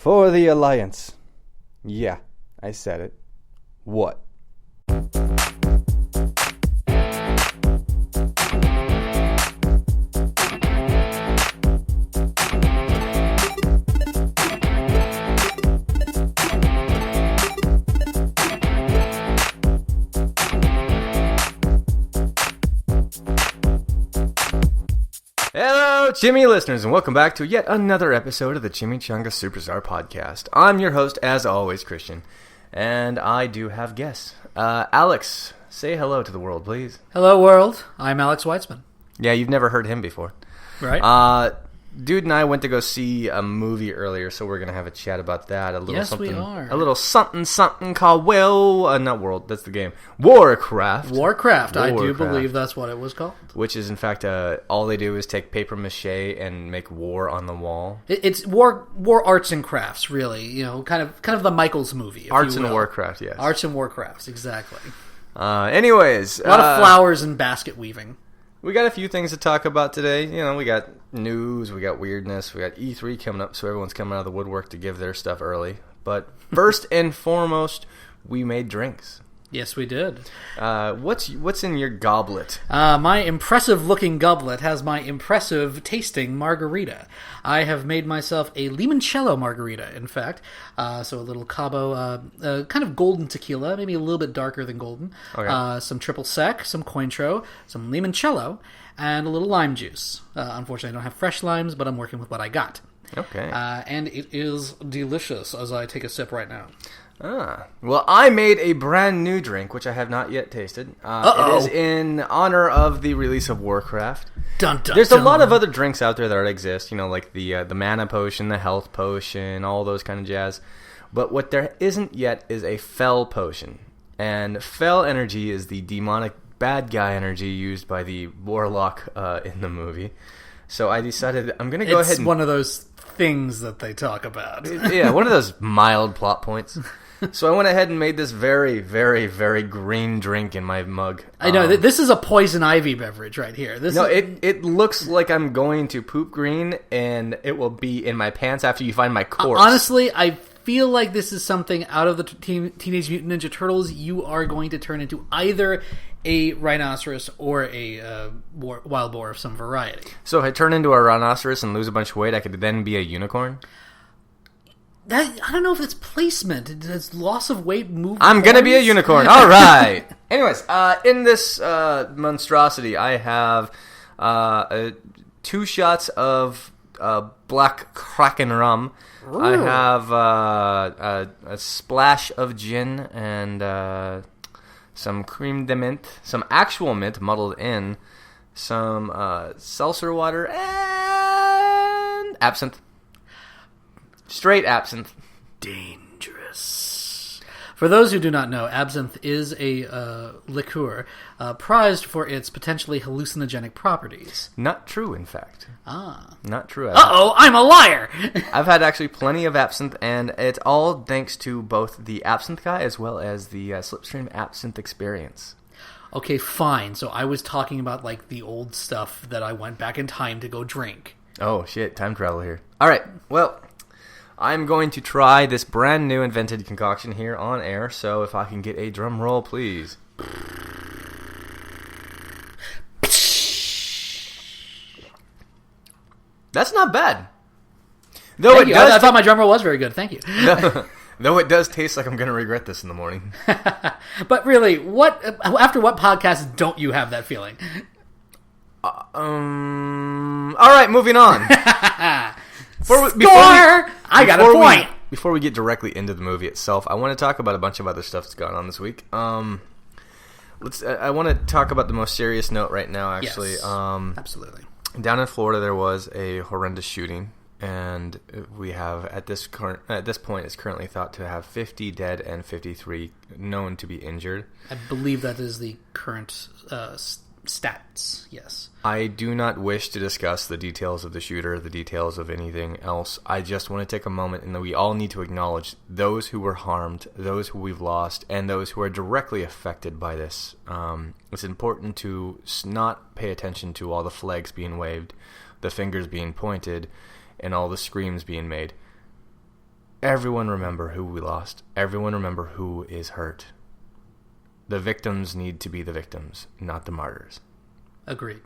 For the Alliance. Yeah, I said it. What? Hello, Chimi listeners, and welcome back to yet another episode of the Chimichanga Superstar Podcast. I'm your host, as always, Kristaan, and I do have guests. Alex, say hello to the world, please. Hello, world. I'm Alex Weitzman. Yeah, you've never heard him before. Right. Dude and I went to go see a movie earlier, so we're going to have a chat about that. We are. A little something called, not World, that's the game, Warcraft. Warcraft. I do believe that's what it was called. Which is, in fact, all they do is take paper mache and make war on the wall. It's war arts and crafts, really. You know, kind of the Michaels movie. Arts and Warcraft, yes. Arts and Warcrafts, exactly. Anyways. A lot of flowers and basket weaving. We got a few things to talk about today. You know, we got news, we got weirdness, we got E3 coming up, so everyone's coming out of the woodwork to give their stuff early. But first and foremost, we made drinks. Yes, we did. What's in your goblet? My impressive-looking goblet has my impressive-tasting margarita. I have made myself a limoncello margarita, in fact. So a little Cabo, kind of golden tequila, maybe a little bit darker than golden. Okay. Some triple sec, some Cointreau, some limoncello, and a little lime juice. Unfortunately, I don't have fresh limes, but I'm working with what I got. Okay. And it is delicious as I take a sip right now. Well, I made a brand new drink, which I have not yet tasted. It is in honor of the release of Warcraft. There's a lot of other drinks out there that exist, you know, like the mana potion, the health potion, all those kind of jazz. But what there isn't yet is a Fel potion. And Fel energy is the demonic bad guy energy used by the warlock in the movie. So I decided I'm going to go ahead and... It's one of those things that they talk about. Yeah, one of those mild plot points. So I went ahead and made this very, very, very green drink in my mug. I know, this is a poison ivy beverage right here. It looks like I'm going to poop green, and it will be in my pants after you find my corpse. Honestly, I feel like this is something out of the Teenage Mutant Ninja Turtles you are going to turn into either a rhinoceros or a wild boar of some variety. So if I turn into a rhinoceros and lose a bunch of weight, I could then be a unicorn? I don't know if it's placement. Does loss of weight move? I'm going to be a unicorn. All right. Anyways, in this monstrosity, I have 2 shots of black Kraken rum. Ooh. I have a splash of gin and some creme de menthe, some actual mint muddled in, some seltzer water, and absinthe. Straight absinthe. Dangerous. For those who do not know, absinthe is a liqueur prized for its potentially hallucinogenic properties. Not true, in fact. Not true. I'm a liar! I've had actually plenty of absinthe, and it's all thanks to both the absinthe guy as well as the Slipstream absinthe experience. Okay, fine. So I was talking about like the old stuff that I went back in time to go drink. Oh, shit. Time travel here. All right. Well... I'm going to try this brand new invented concoction here on air, so if I can get a drum roll, please. That's not bad. Thank you. I thought my drum roll was very good. Thank you. Though it does taste like I'm going to regret this in the morning. But really, after what podcast don't you have that feeling? All right, moving on. I got a point. Before we get directly into the movie itself, I want to talk about a bunch of other stuff that's gone on this week. I want to talk about the most serious note right now, actually. Yes, absolutely. Down in Florida, there was a horrendous shooting, and we have, at this point, it's currently thought to have 50 dead and 53 known to be injured. I believe that is the current stats, yes. I do not wish to discuss the details of the shooter, the details of anything else. I just want to take a moment, and we all need to acknowledge those who were harmed, those who we've lost, and those who are directly affected by this. It's important to not pay attention to all the flags being waved, the fingers being pointed, and all the screams being made. everyone remember who we lost. Everyone remember who is hurt. The victims need to be the victims, not the martyrs. Agreed.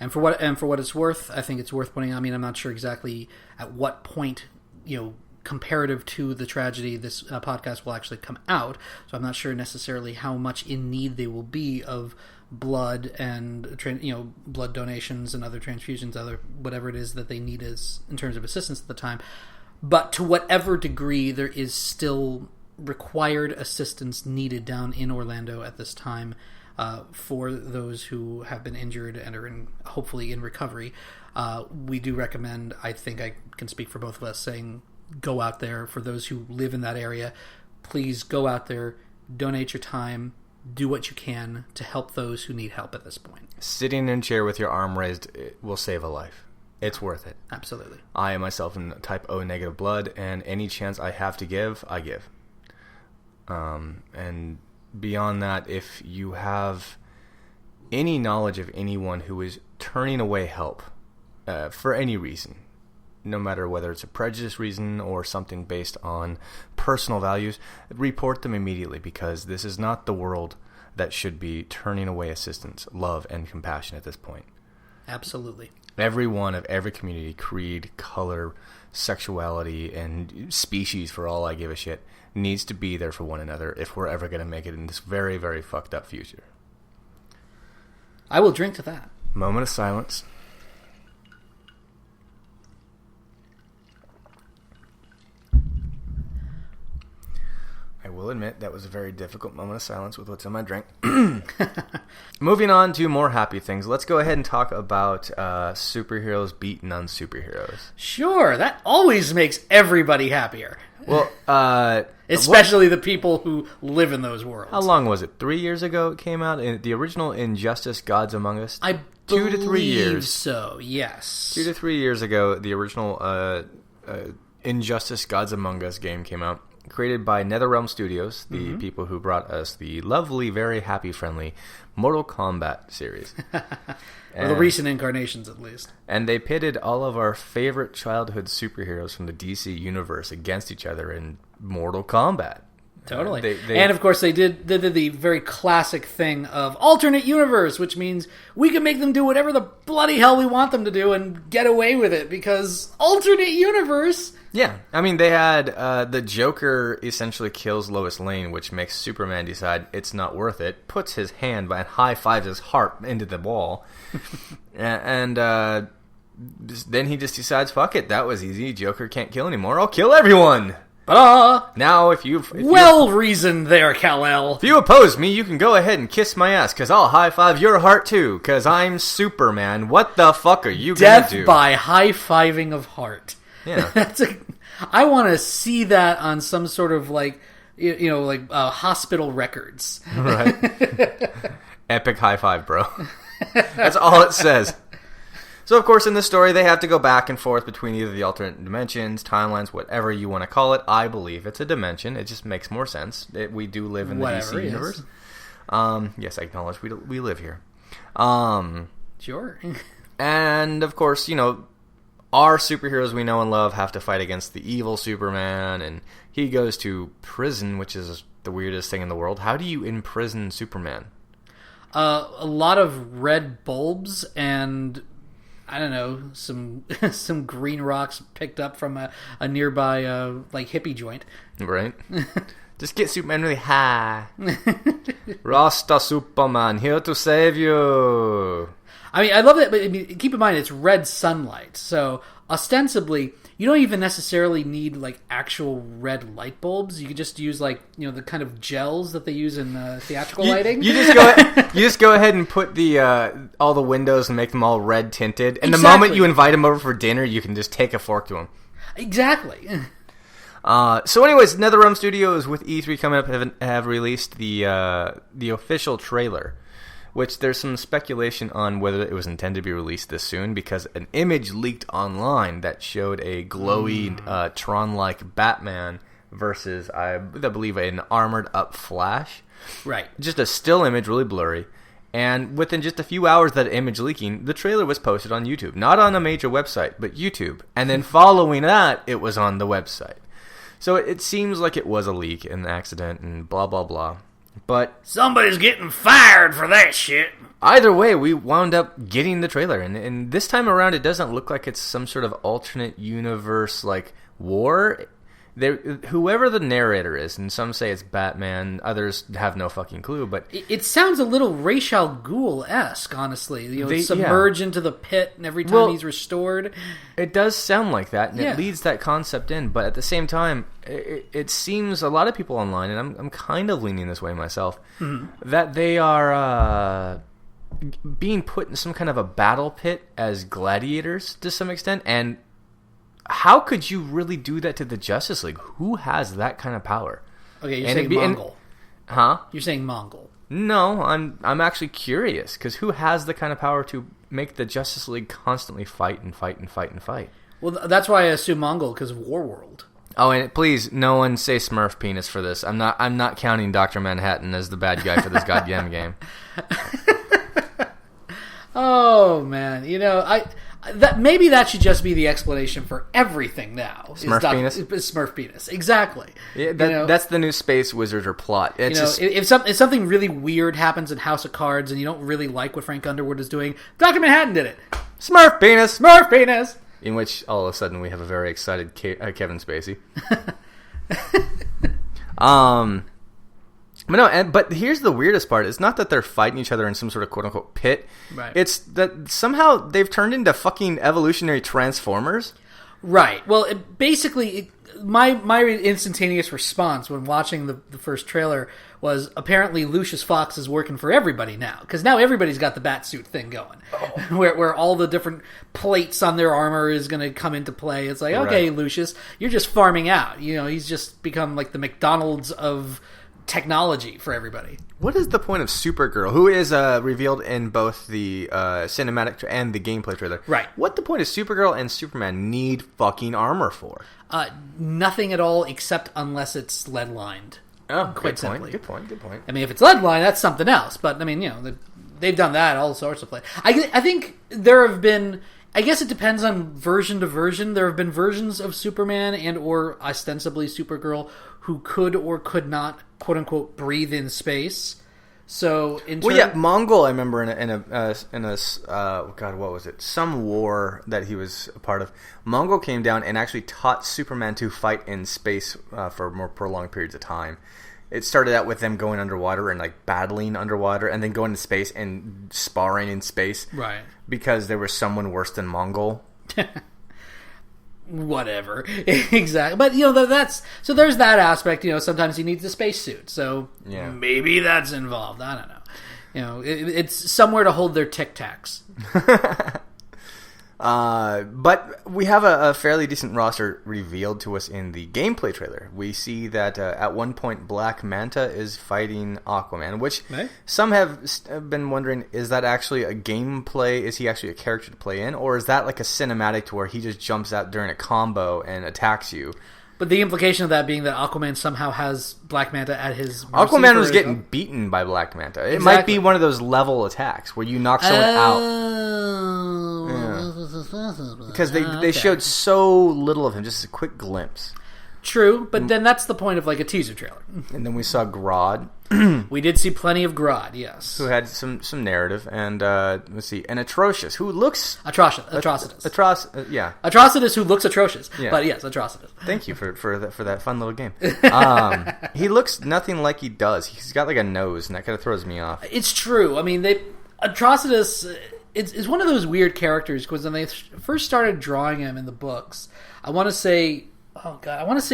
And for what it's worth, I think it's worth pointing out. I mean, I'm not sure exactly at what point, comparative to the tragedy, this podcast will actually come out. So I'm not sure necessarily how much in need they will be of blood and blood donations and other transfusions, whatever it is that they need as in terms of assistance at the time. But to whatever degree there is still required assistance needed down in Orlando at this time for those who have been injured and are hopefully in recovery, we do recommend, I think I can speak for both of us, saying go out there. For those who live in that area, please go out there, donate your time, do what you can to help those who need help at this point. Sitting in a chair with your arm raised will save a life. It's worth it. Absolutely. I am myself in type O negative blood, and any chance I have to give, I give. And beyond that, if you have any knowledge of anyone who is turning away help for any reason, no matter whether it's a prejudice reason or something based on personal values, report them immediately, because this is not the world that should be turning away assistance, love, and compassion at this point. Absolutely. Everyone of every community, creed, color, sexuality, and species, for all I give a shit, needs to be there for one another if we're ever going to make it in this very, very fucked up future. I will drink to that. Moment of silence. I will admit that was a very difficult moment of silence with what's in my drink. Moving on to more happy things. Let's go ahead and talk about superheroes beating on superheroes. Sure, that always makes everybody happier. Well, especially the people who live in those worlds. How long was it? 3 years ago it came out? The original Injustice Gods Among Us? I 2 to 3 years. So, yes. 2 to 3 years ago, the original Injustice Gods Among Us game came out. Created by NetherRealm Studios, the people who brought us the lovely, very happy-friendly Mortal Kombat series. Or the recent incarnations, at least. And they pitted all of our favorite childhood superheroes from the DC universe against each other in Mortal Kombat. Totally. And, of course, they did the very classic thing of alternate universe, which means we can make them do whatever the bloody hell we want them to do and get away with it, because alternate universe... Yeah, I mean, they had the Joker essentially kills Lois Lane, which makes Superman decide it's not worth it, puts his hand and high-fives his heart into the wall, and then he just decides, fuck it, that was easy, Joker can't kill anymore, I'll kill everyone! Now, if well-reasoned there, Kal-El. If you oppose me, you can go ahead and kiss my ass, because I'll high-five your heart too, because I'm Superman. What the fuck are you gonna do? Death by high-fiving of heart. Yeah. I want to see that on some sort of hospital records. Right. Epic high five, bro. That's all it says. So, of course, in this story, they have to go back and forth between either the alternate dimensions, timelines, whatever you want to call it. I believe it's a dimension. It just makes more sense. We do live in the DC universe. Yes, I acknowledge we live here. Sure. And, of course, our superheroes we know and love have to fight against the evil Superman, and he goes to prison, which is the weirdest thing in the world. How do you imprison Superman? A lot of red bulbs and, I don't know, some green rocks picked up from a nearby hippie joint. Right. Just get Superman really high. Rasta Superman, here to save you. I mean, I love that, but keep in mind it's red sunlight, so ostensibly you don't even necessarily need actual red light bulbs. You could just use the kind of gels that they use in theatrical lighting. You just go ahead and put the all the windows and make them all red tinted, and the moment you invite them over for dinner, you can just take a fork to them. Exactly. So, anyways, NetherRealm Studios with E3 coming up have released the official trailer, which there's some speculation on whether it was intended to be released this soon, because an image leaked online that showed a glowy Tron-like Batman versus, I believe, an armored-up Flash. Right. Just a still image, really blurry. And within just a few hours of that image leaking, the trailer was posted on YouTube. Not on a major website, but YouTube. And then following that, it was on the website. So it seems like it was a leak, an accident, and blah, blah, blah. But somebody's getting fired for that shit. Either way, we wound up getting the trailer. And this time around, it doesn't look like it's some sort of alternate universe, like, war. Whoever the narrator is, and some say it's Batman, others have no fucking clue, but... It sounds a little Ra's al Ghul-esque, honestly. They submerge into the pit, and every time he's restored. It does sound like that, and it leads that concept in, but at the same time, it seems a lot of people online, and I'm kind of leaning this way myself, that they are being put in some kind of a battle pit as gladiators to some extent, and... How could you really do that to the Justice League? Who has that kind of power? Okay, you're saying Mongol. Huh? You're saying Mongol. No, I'm actually curious, because who has the kind of power to make the Justice League constantly fight and fight and fight and fight? Well, that's why I assume Mongol, because of Warworld. Oh, and please, no one say Smurf penis for this. I'm not counting Dr. Manhattan as the bad guy for this goddamn game. Oh, man. Maybe that should just be the explanation for everything now. Smurf penis? Smurf penis, exactly. Yeah, that's the new Space Wizard or plot. If something really weird happens in House of Cards and you don't really like what Frank Underwood is doing, Dr. Manhattan did it. Smurf penis! Smurf penis! In which, all of a sudden, we have a very excited Kevin Spacey. But here's the weirdest part. It's not that they're fighting each other in some sort of quote-unquote pit. Right. It's that somehow they've turned into fucking evolutionary transformers. Right. Well, my instantaneous response when watching the first trailer was apparently Lucius Fox is working for everybody now. Because now everybody's got the Batsuit thing going. Oh. Where all the different plates on their armor is going to come into play. It's like, okay, Lucius, you're just farming out. He's just become like the McDonald's of... technology for everybody. What is the point of Supergirl, who is revealed in both the cinematic and the gameplay trailer? Right. What the point is Supergirl and Superman need fucking armor for? Nothing at all, except unless it's lead lined. Oh, quite simply. Good point. I mean, if it's lead lined, that's something else. But I mean, they've done that all sorts of play. I think there have been. I guess it depends on version to version. There have been versions of Superman and or ostensibly Supergirl who could or could not, quote unquote, breathe in space. So, Mongol. I remember in a God, what was it? Some war that he was a part of. Mongol came down and actually taught Superman to fight in space for more prolonged periods of time. It started out with them going underwater and like battling underwater, and then going to space and sparring in space. Right. Because there was someone worse than Mongol. Whatever. Exactly. But so there's that aspect. Sometimes he needs a spacesuit, so maybe that's involved. I don't know. It's somewhere to hold their Tic Tacs. But we have a fairly decent roster revealed to us in the gameplay trailer. We see that at one point Black Manta is fighting Aquaman, which some have been wondering, is that actually a gameplay? Is he actually a character to play in? Or is that like a cinematic to where he just jumps out during a combo and attacks you? But the implication of that being that Aquaman somehow has Black Manta at his mercy. Aquaman was getting beaten by Black Manta. It might be one of those level attacks where you knock someone out. Because they showed so little of him, just a quick glimpse. True, but then that's the point of like a teaser trailer. And then we saw Grodd. We did see plenty of Grodd, yes. Who had some narrative. And let's see, and Atrocious, who looks... Atrocitus. Yeah. Atrocitus, who looks atrocious. Yeah. But yes, Atrocitus. Thank you for that fun little game. He looks nothing like he does. He's got like a nose, and that kind of throws me off. It's true. I mean, Atrocitus... It's one of those weird characters, because when they first started drawing him in the books, I want to say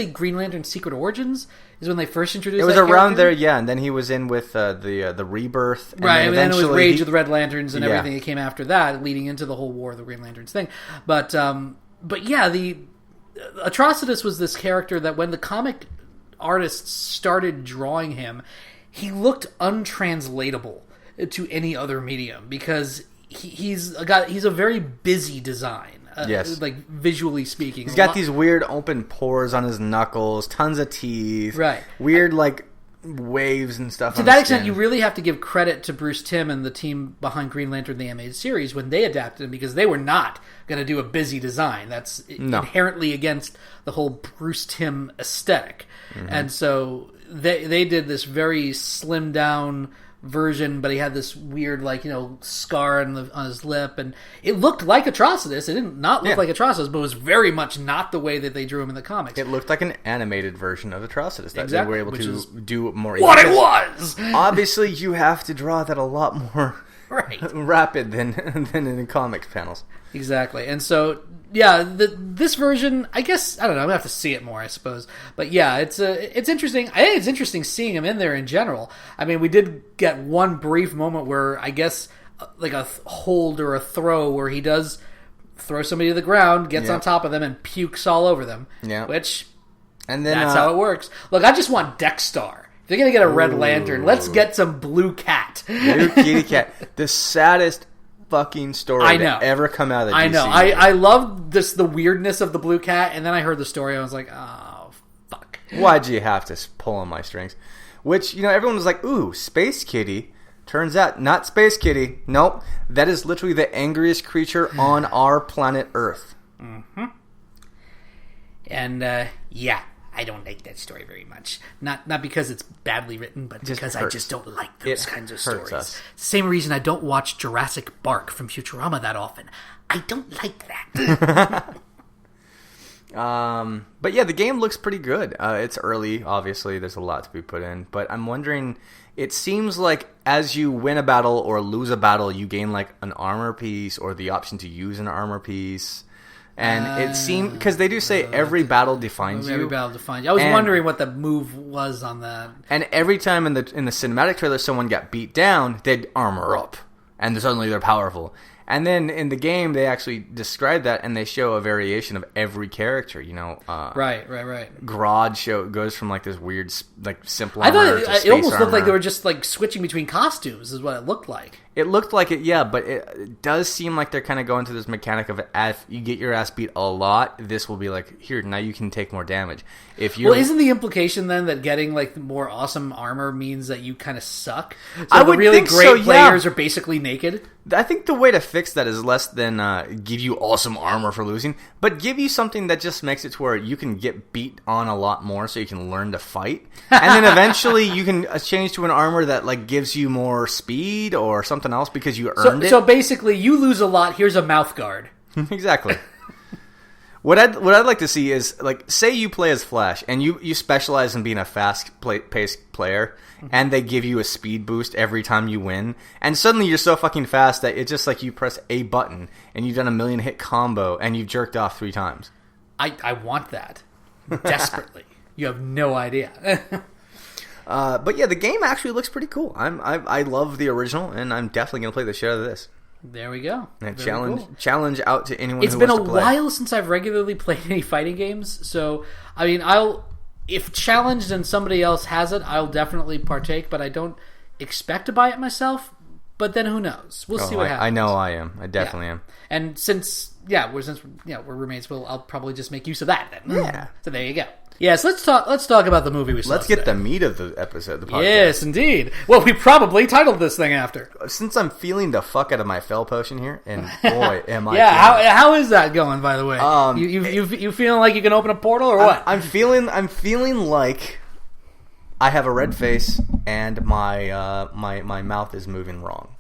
Green Lantern Secret Origins is when they first introduced him. It was around there, yeah, and then he was in with the Rebirth. And right, and then it was Rage of the Red Lanterns and everything that came after that, leading into the whole War of the Green Lanterns thing. But yeah, the Atrocitus was this character that when the comic artists started drawing him, he looked untranslatable to any other medium, because he's a very busy design. Yes. Like visually speaking. He's got these weird open pores on his knuckles, tons of teeth. Right. Weird, like, waves and stuff. To that extent, you really have to give credit to Bruce Timm and the team behind Green Lantern, the animated series, when they adapted him, because they were not going to do a busy design. That's inherently against the whole Bruce Timm aesthetic. Mm-hmm. And so they did this very slimmed down version, but he had this weird, scar on his lip, and it looked like Atrocitus. It did not look like Atrocitus, but it was very much not the way that they drew him in the comics. It looked like an animated version of Atrocitus that they were able to do more. What it was! Obviously, you have to draw that a lot more rapid than in the comics panels. Exactly, and so this version, I guess, I don't know. I'm gonna have to see it more, I suppose. But yeah, it's interesting. I think it's interesting seeing him in there in general. I mean, we did get one brief moment where I guess like a hold or a throw where he does throw somebody to the ground, gets on top of them, and pukes all over them. Yeah, and then that's how it works. Look, I just want Dexstar. If they're gonna get a Red Lantern, let's get some Blue Cat. Blue Kitty Cat, the saddest fucking story to ever come out of the DC. I know. I love the weirdness of the Blue Cat, and then I heard the story, and I was like, oh, fuck. Why'd you have to pull on my strings? Which, everyone was like, ooh, Space Kitty. Turns out, not Space Kitty. Nope. That is literally the angriest creature on our planet Earth. Mm-hmm. And, I don't like that story very much. Not because it's badly written, but because I just don't like those kinds of stories. Us. Same reason I don't watch Jurassic Bark from Futurama that often. I don't like that. But yeah, the game looks pretty good. It's early, obviously. There's a lot to be put in. But I'm wondering, it seems like as you win a battle or lose a battle, you gain like an armor piece or the option to use an armor piece. And it seemed, because they do say every battle defines you. Every battle defines you. I was wondering what the move was on that. And every time in the cinematic trailer someone got beat down, they'd armor up. And suddenly they're powerful. And then in the game, they actually describe that, and they show a variation of every character. Right. Grodd goes from like this weird, like simple. I thought it almost looked like they were just like switching between costumes. Is what it looked like. It looked like it, yeah, but it does seem like they're kind of going to this mechanic of if you get your ass beat a lot, this will be like, here, now you can take more damage. Isn't the implication then that getting like more awesome armor means that you kind of suck? So I would really think great players are basically naked? I think the way to fix that is less than give you awesome armor for losing, but give you something that just makes it to where you can get beat on a lot more so you can learn to fight. And then eventually you can change to an armor that like gives you more speed or something else because you earned it. So basically, you lose a lot. Here's a mouth guard. Exactly. What I'd like to see is like, say you play as Flash and you specialize in being a fast-paced player, and they give you a speed boost every time you win, and suddenly you're so fucking fast that it's just like you press a button and you've done a 1,000,000 hit combo and you've jerked off 3 times. I want that desperately. You have no idea. But yeah, the game actually looks pretty cool. I love the original, and I'm definitely gonna play the shit out of this. There we go. And challenge out to anyone. It's been a while since I've regularly played any fighting games, so I mean, if challenged and somebody else has it, I'll definitely partake. But I don't expect to buy it myself. But then who knows? We'll see what happens. I know I am. I definitely am. And since we're roommates, I'll probably just make use of that then. Yeah. So there you go. Yes, let's talk about the movie we saw. Let's get the meat of the episode, the podcast. Yes, indeed. Well, we probably titled this thing after. Since I'm feeling the fuck out of my fel potion here, and boy, am I! Yeah, how is that going? By the way, you feeling like you can open a portal or what? I'm feeling like I have a red face and my mouth is moving wrong.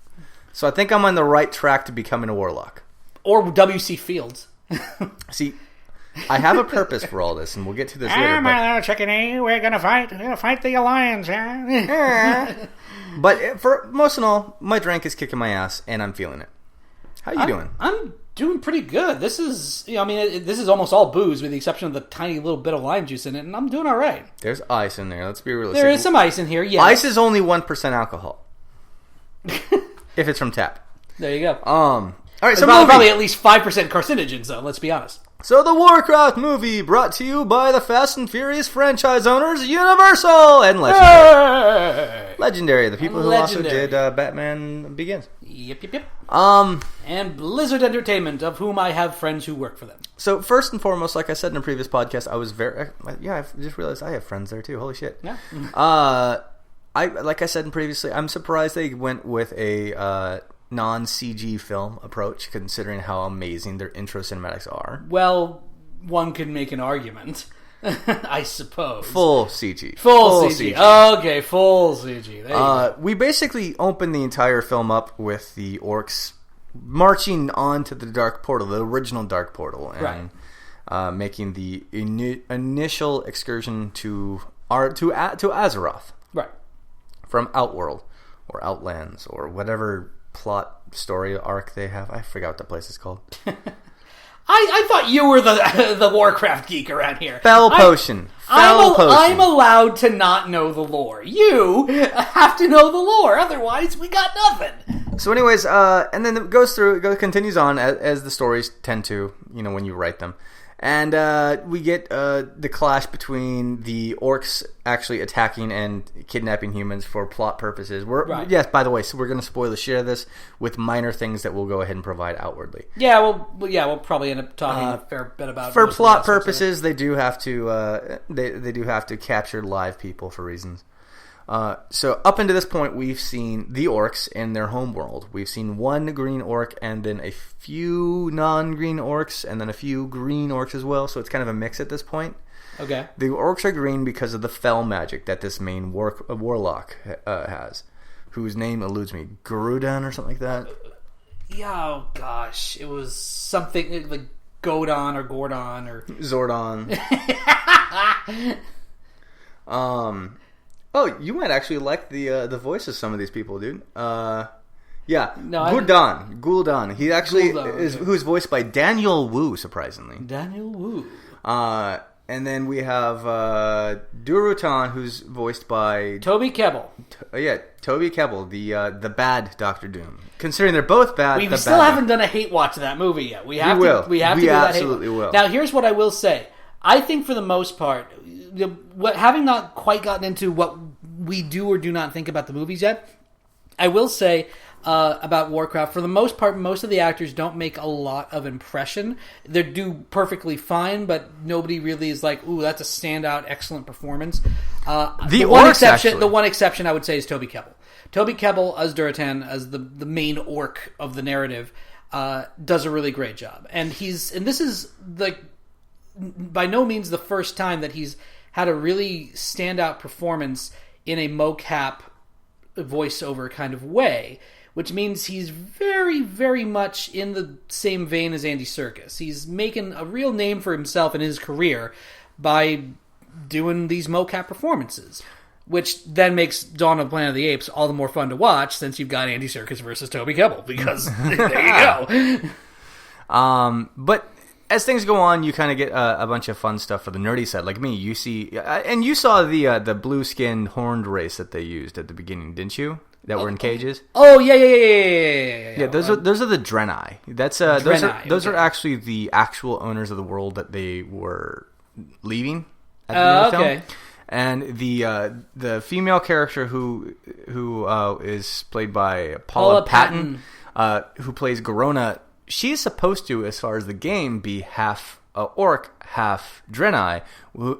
So I think I'm on the right track to becoming a warlock. Or W.C. Fields. See, I have a purpose for all this, and we'll get to this later. My little chickadee, we're gonna fight the Alliance, yeah. But for most of all, my drink is kicking my ass, and I'm feeling it. How you doing? I'm doing pretty good. This is, this is almost all booze, with the exception of the tiny little bit of lime juice in it, and I'm doing all right. There's ice in there. Let's be realistic. There is some ice in here. Yeah, ice is only 1% alcohol, if it's from tap. There you go. All right, so probably at least 5% carcinogens, though. Let's be honest. So the Warcraft movie, brought to you by the Fast and Furious franchise owners, Universal and Legendary. Hey! Legendary, the people who also did Batman Begins. Yep. And Blizzard Entertainment, of whom I have friends who work for them. So first and foremost, like I said in a previous podcast, I just realized I have friends there too. Holy shit. Yeah. like I said previously, I'm surprised they went with a non-CG film approach, considering how amazing their intro cinematics are. Well, one could make an argument, I suppose. Full CG. Full CG. Okay, full CG. There you go. We basically open the entire film up with the orcs marching onto the Dark Portal, the original Dark Portal, and making the initial excursion to Azeroth. Right. From Outworld, or Outlands, or whatever plot story arc they have. I forgot what the place is called. I thought you were the Warcraft geek around here. Fell Potion. I'm allowed to not know the lore. You have to know the lore, otherwise we got nothing. So anyways, and then it continues on as the stories tend to, when you write them. And we get the clash between the orcs actually attacking and kidnapping humans for plot purposes. Yes, by the way, so we're going to spoil the shit of this with minor things that we'll go ahead and provide outwardly. Yeah, we'll probably end up talking a fair bit about. For plot purposes, they do have to they do have to capture live people for reasons. So up until this point, we've seen the orcs in their home world. We've seen one green orc and then a few non-green orcs and then a few green orcs as well. So it's kind of a mix at this point. Okay. The orcs are green because of the fell magic that this main warlock has, whose name eludes me. Garudan or something like that? Yeah, oh gosh. It was something like Godon or Gordon or... Zordon. Oh, you might actually like the voice of some of these people, dude. Yeah, no, Gul'dan. He actually who's voiced by Daniel Wu, surprisingly. Daniel Wu. And then we have Durutan, who's voiced by Toby Kebbell. Toby Kebbell, the bad Doctor Doom. Considering they're both bad, we still haven't done a hate watch of that movie yet. We absolutely will. Now, here's what I will say. I think for the most part, having not quite gotten into what we do or do not think about the movies yet, I will say about Warcraft, for the most part, most of the actors don't make a lot of impression. They do perfectly fine, but nobody really is like, ooh, that's a standout, excellent performance. The one exception I would say is Toby Kebbell. Toby Kebbell as Durotan, as the main orc of the narrative, does a really great job. And this is like by no means the first time that he's had a really standout performance in a mocap voiceover kind of way, which means he's very, very much in the same vein as Andy Serkis. He's making a real name for himself in his career by doing these mocap performances, which then makes Dawn of the Planet of the Apes all the more fun to watch since you've got Andy Serkis versus Toby Kebbell, because there you go. But as things go on, you kind of get a bunch of fun stuff for the nerdy side. Like me, you see, and you saw the blue-skinned horned race that they used at the beginning, didn't you? That were in cages. Oh yeah. Yeah, those are the Draenei. Those are actually the actual owners of the world that they were leaving at the end of the film. And the female character who is played by Paula Patton, who plays Garona. She's supposed to, as far as the game, be half orc, half Draenei,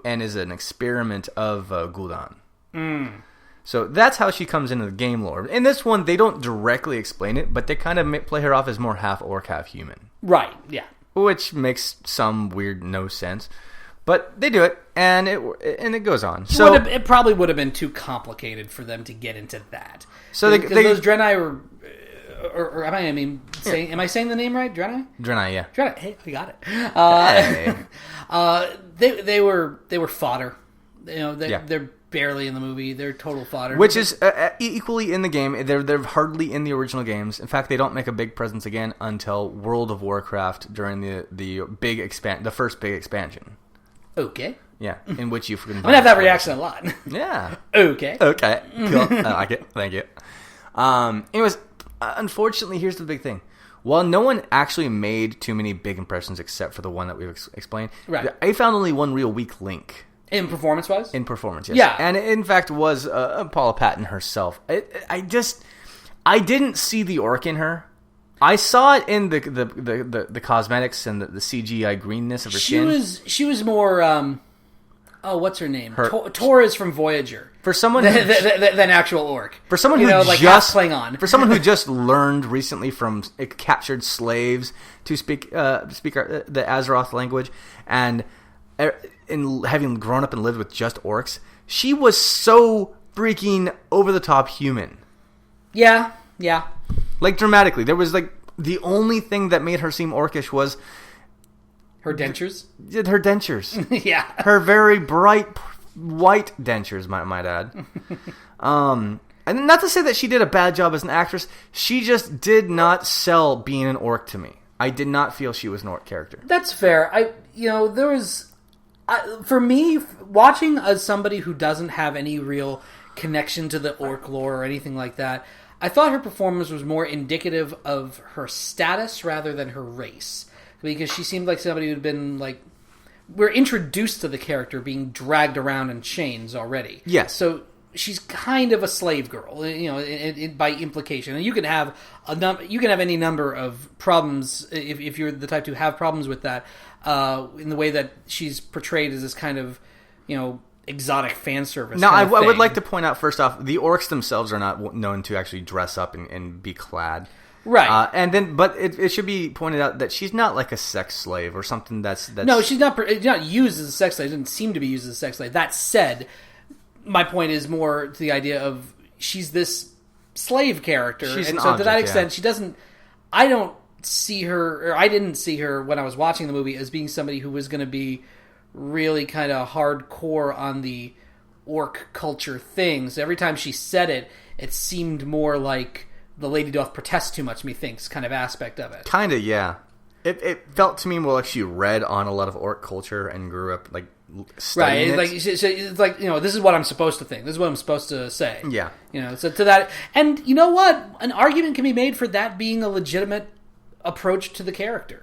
and is an experiment of Gul'dan. So that's how she comes into the game lore. In this one, they don't directly explain it, but they kind of play her off as more half orc, half human. Right, yeah. Which makes some weird no sense. But they do it, and it goes on. So it probably would have been too complicated for them to get into that. So those Draenei were... Or am I saying the name right? Draenei? Draenei, yeah. Draenei. Hey, I got it. They were fodder. They're barely in the movie. They're total fodder. Which is equally in the game. They're hardly in the original games. In fact, they don't make a big presence again until World of Warcraft during the first big expansion. Okay. Yeah, in which you can. I'm gonna have that reaction a lot. Yeah. Okay. Cool. I like it. Thank you. Anyways. Unfortunately, here's the big thing. While no one actually made too many big impressions except for the one that we've explained, right. I found only one real weak link. In performance-wise? In performance, yes. Yeah. And it, in fact, was Paula Patton herself. I didn't see the orc in her. I saw it in the cosmetics and the CGI greenness of her skin. She was more... Oh, what's her name? Tor is from Voyager. For someone than actual orc. For someone who like just Klingon. For someone who just learned recently from captured slaves to speak the Azeroth language, and in having grown up and lived with just orcs, she was so freaking over the top human. Yeah. Like dramatically, there was like the only thing that made her seem orcish was her dentures. Her dentures. Yeah. Her very bright white dentures, might add. And not to say that she did a bad job as an actress, she just did not sell being an orc to me. I did not feel she was an orc character. That's fair. There was, for me, watching as somebody who doesn't have any real connection to the orc lore or anything like that, I thought her performance was more indicative of her status rather than her race. Because she seemed like somebody who'd been, like... We're introduced to the character being dragged around in chains already. Yes. So she's kind of a slave girl, by implication. And you can have any number of problems if you're the type to have problems with that, in the way that she's portrayed as this kind of, exotic fan service. Now, I would like to point out, first off, the orcs themselves are not known to actually dress up and be clad. Right, but it should be pointed out that she's not like a sex slave or something that's... No, she's not used as a sex slave. She doesn't seem to be used as a sex slave. That said, my point is more to the idea of she's this slave character, she's and an so object, to that extent, she doesn't... I don't see her, or I didn't see her when I was watching the movie as being somebody who was going to be really kind of hardcore on the orc culture things. Every time she said it, it seemed more like... the lady doth protest too much, methinks, kind of aspect of it. Kind of, yeah. It felt to me more like she read on a lot of orc culture and grew up, like, studying it. Right, it's like, this is what I'm supposed to think. This is what I'm supposed to say. Yeah. So to that... And you know what? An argument can be made for that being a legitimate approach to the character.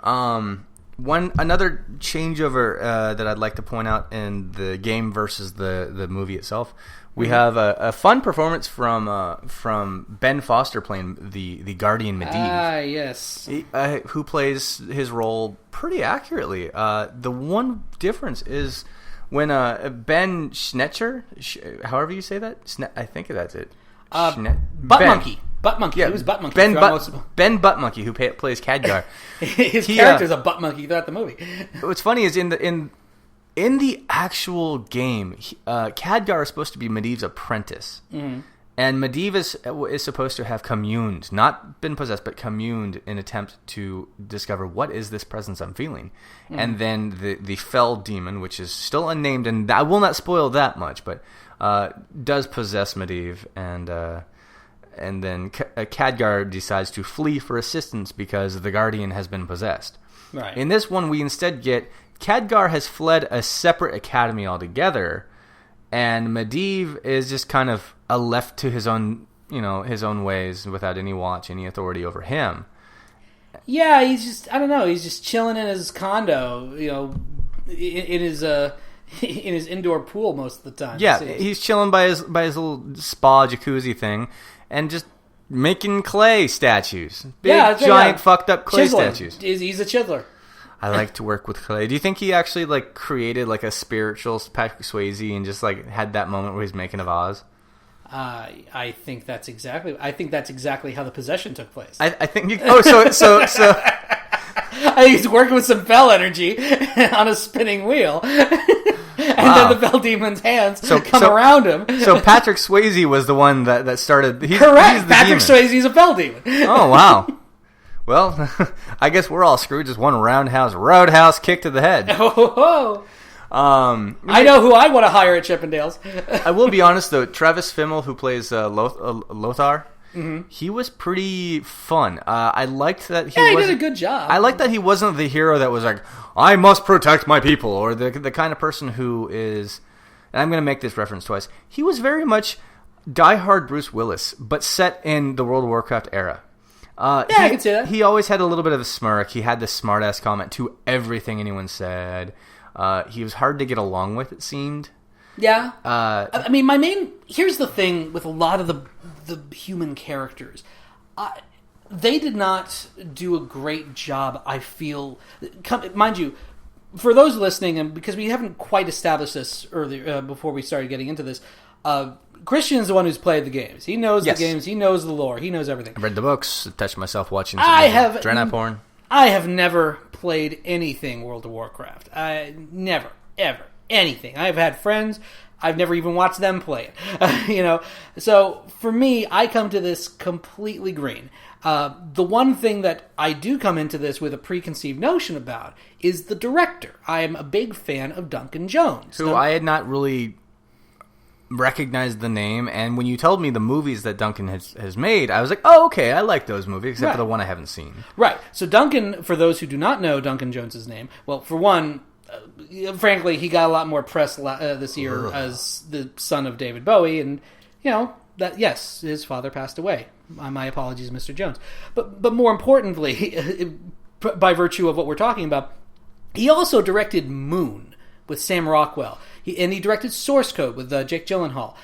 Another changeover that I'd like to point out in the game versus the movie itself... We have a fun performance from Ben Foster playing the Guardian Medivh. Ah, yes. Who plays his role pretty accurately. The one difference is when Ben Schnetcher, however you say that, I think that's it. Monkey. Butt Monkey. Yeah, he was Butt Monkey. Ben Butt Monkey, who plays Khadgar. His character's a Butt Monkey throughout the movie. What's funny is in the actual game, Khadgar is supposed to be Medivh's apprentice. Mm-hmm. And Medivh is supposed to have communed, not been possessed, but communed in attempt to discover what is this presence I'm feeling. Mm-hmm. And then the fell demon, which is still unnamed, and I will not spoil that much, but does possess Medivh, and then Khadgar decides to flee for assistance because the Guardian has been possessed. Right. In this one, we instead get Khadgar has fled a separate academy altogether, and Medivh is just kind of left to his own ways without any watch, any authority over him. Yeah, he's just chilling in his condo, in his indoor pool most of the time. Yeah, he's chilling by his little spa jacuzzi thing, and just making clay statues, giant fucked up clay statues. He's a chiseler. I like to work with clay. Do you think he actually created a spiritual Patrick Swayze and just had that moment where he's making of Oz? I think that's exactly how the possession took place. I think so. I think he's working with some fell energy on a spinning wheel. Then the fell demon's hands come around him. So Patrick Swayze was the one that started. Correct. Patrick Swayze's a fell demon. Oh wow. Well, I guess we're all screwed. Just one roadhouse kick to the head. Oh. I know who I want to hire at Chippendales. I will be honest though, Travis Fimmel, who plays Lothar, mm-hmm. he was pretty fun. I liked that he did a good job. I liked that he wasn't the hero that was like, I must protect my people, or the kind of person who is. And I'm going to make this reference twice. He was very much diehard Bruce Willis, but set in the World of Warcraft era. I can see that. He always had a little bit of a smirk. He had this smart-ass comment to everything anyone said. He was hard to get along with, it seemed. Yeah. Here's the thing with a lot of the human characters. They did not do a great job, I feel. Mind you, for those listening, and because we haven't quite established this earlier before we started getting into this, Christian's the one who's played the games. He knows the games. He knows the lore. He knows everything. I read the books. Touched myself watching some Dreadnought porn. I have never played anything World of Warcraft. Never, ever, anything. I've had friends. I've never even watched them play it. So for me, I come to this completely green. The one thing that I do come into this with a preconceived notion about is the director. I am a big fan of Duncan Jones. Who I had not really recognized the name, and when you told me the movies that Duncan has made, I was like, oh, okay, I like those movies, except for the one I haven't seen. Right. So Duncan, for those who do not know Duncan Jones's name, well, for one, frankly, he got a lot more press this year as the son of David Bowie, and, that, yes, his father passed away. My apologies, Mr. Jones. But more importantly, by virtue of what we're talking about, he also directed Moon with Sam Rockwell. He directed Source Code with Jake Gyllenhaal.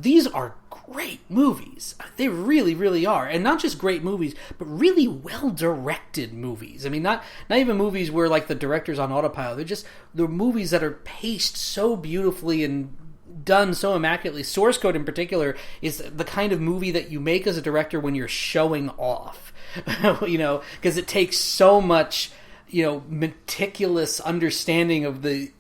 These are great movies. They really, really are. And not just great movies, but really well-directed movies. I mean, not even movies where, like, the director's on autopilot. They're movies that are paced so beautifully and done so immaculately. Source Code, in particular, is the kind of movie that you make as a director when you're showing off. Because it takes so much, meticulous understanding of the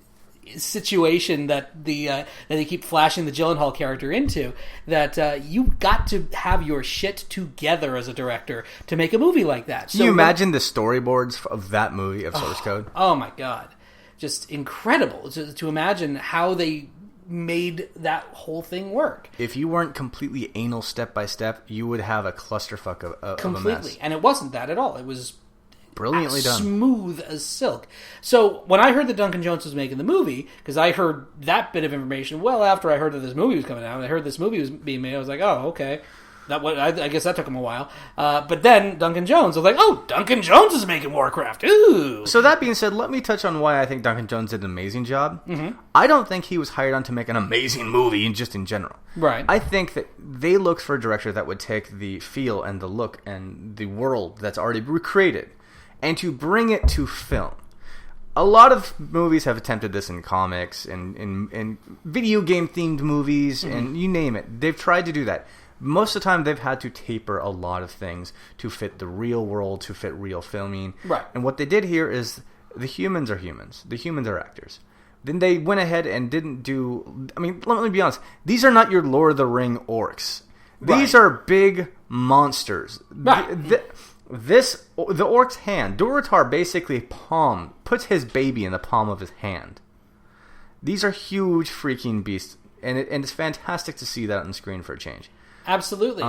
situation that that they keep flashing the Gyllenhaal character into, that you got to have your shit together as a director to make a movie like that. Can you imagine the storyboards of that movie, of Source Code? Oh my god. Just incredible to imagine how they made that whole thing work. If you weren't completely anal step by step, you would have a clusterfuck of completely. A mess. And it wasn't that at all. It was brilliantly done, smooth as silk. So when I heard that Duncan Jones was making the movie, because I heard that bit of information well after I heard that this movie was coming out, and I heard this movie was being made, I was like, oh, okay. I guess that took him a while. But then Duncan Jones, I was like, oh, Duncan Jones is making Warcraft. Ooh. So that being said, let me touch on why I think Duncan Jones did an amazing job. Mm-hmm. I don't think he was hired on to make an amazing movie just in general. Right. I think that they looked for a director that would take the feel and the look and the world that's already recreated and to bring it to film. A lot of movies have attempted this in comics and in video game themed movies, mm-hmm. and you name it. They've tried to do that. Most of the time, they've had to taper a lot of things to fit the real world, to fit real filming. Right. And what they did here is the humans are humans. The humans are actors. Then they went ahead and didn't do... I mean, let me be honest. These are not your Lord of the Ring orcs. These are big monsters. Right. The orc's hand, Durotar basically puts his baby in the palm of his hand. These are huge freaking beasts, and it's fantastic to see that on the screen for a change. Absolutely.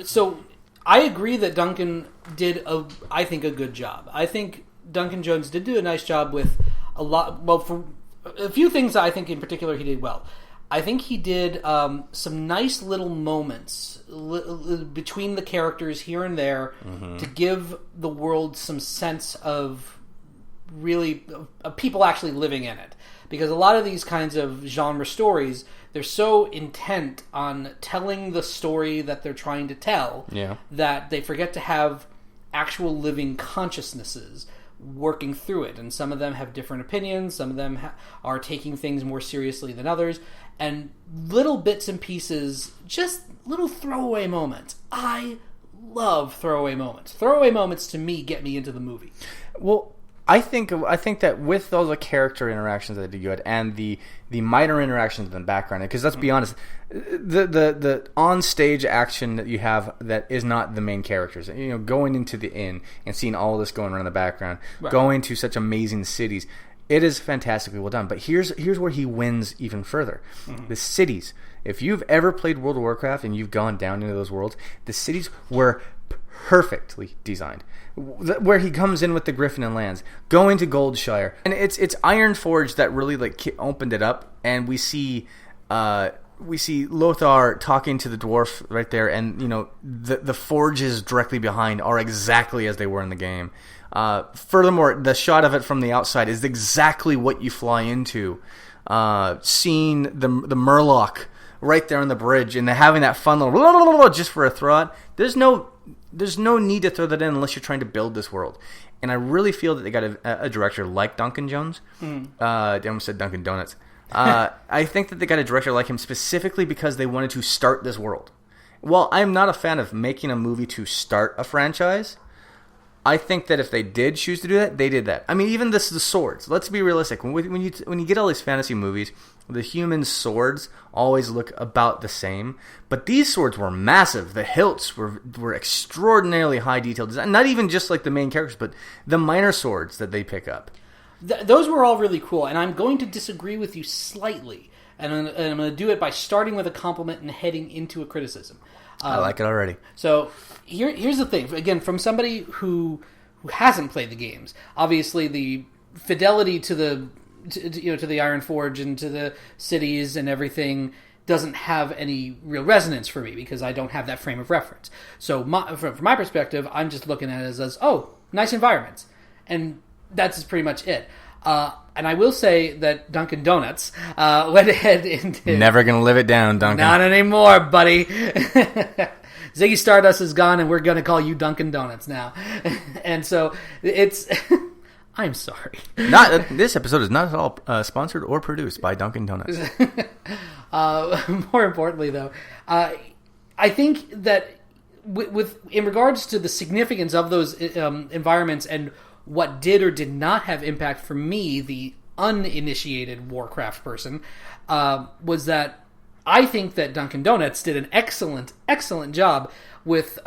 So I agree that Duncan did a good job. I think Duncan Jones did do a nice job with a lot. Well, for a few things, I think in particular he did well. I think he did some nice little moments between the characters here and there, mm-hmm. to give the world some sense of really of people actually living in it. Because a lot of these kinds of genre stories, they're so intent on telling the story that they're trying to tell, that they forget to have actual living consciousnesses working through it. And some of them have different opinions. Some of them are taking things more seriously than others. And little bits and pieces, just little throwaway moments. I love throwaway moments. Throwaway moments, to me, get me into the movie. Well, I think that with all the character interactions that you had and the minor interactions in the background, because let's be honest, the on stage action that you have that is not the main characters, going into the inn and seeing all this going on in the background, going to such amazing cities, it is fantastically well done. But here's where he wins even further. Mm-hmm. The cities. If you've ever played World of Warcraft and you've gone down into those worlds, the cities were perfectly designed. Where he comes in with the Griffin and lands, going to Goldshire, and it's Ironforge that really opened it up, and we see Lothar talking to the dwarf right there, and the forges directly behind are exactly as they were in the game. Furthermore, the shot of it from the outside is exactly what you fly into. Seeing the Murloc right there on the bridge, and having that fun little just for a throw out. There's no there's no need to throw that in unless you're trying to build this world. And I really feel that they got a director like Duncan Jones. I almost said Dunkin' Donuts. I think that they got a director like him specifically because they wanted to start this world. While I'm not a fan of making a movie to start a franchise, I think that if they did choose to do that, they did that. I mean, even the swords. Let's be realistic. When you get all these fantasy movies, the human swords always look about the same. But these swords were massive. The hilts were extraordinarily high detailed design. Not even just like the main characters, but the minor swords that they pick up. Those were all really cool, and I'm going to disagree with you slightly. And I'm going to do it by starting with a compliment and heading into a criticism. I like it already. So here's the thing. Again, from somebody who hasn't played the games, obviously the fidelity to the Iron Forge and to the cities and everything doesn't have any real resonance for me because I don't have that frame of reference. So from my perspective, I'm just looking at it as nice environments, and that's pretty much it. And I will say that Dunkin' Donuts went ahead and never gonna live it down, Dunkin'. Not anymore, buddy. Ziggy Stardust is gone, and we're gonna call you Dunkin' Donuts now. And so it's. I'm sorry. This episode is not at all sponsored or produced by Dunkin' Donuts. More importantly, though, I think that in regards to the significance of those environments and what did or did not have impact for me, the uninitiated Warcraft person, was that I think that Dunkin' Donuts did an excellent job with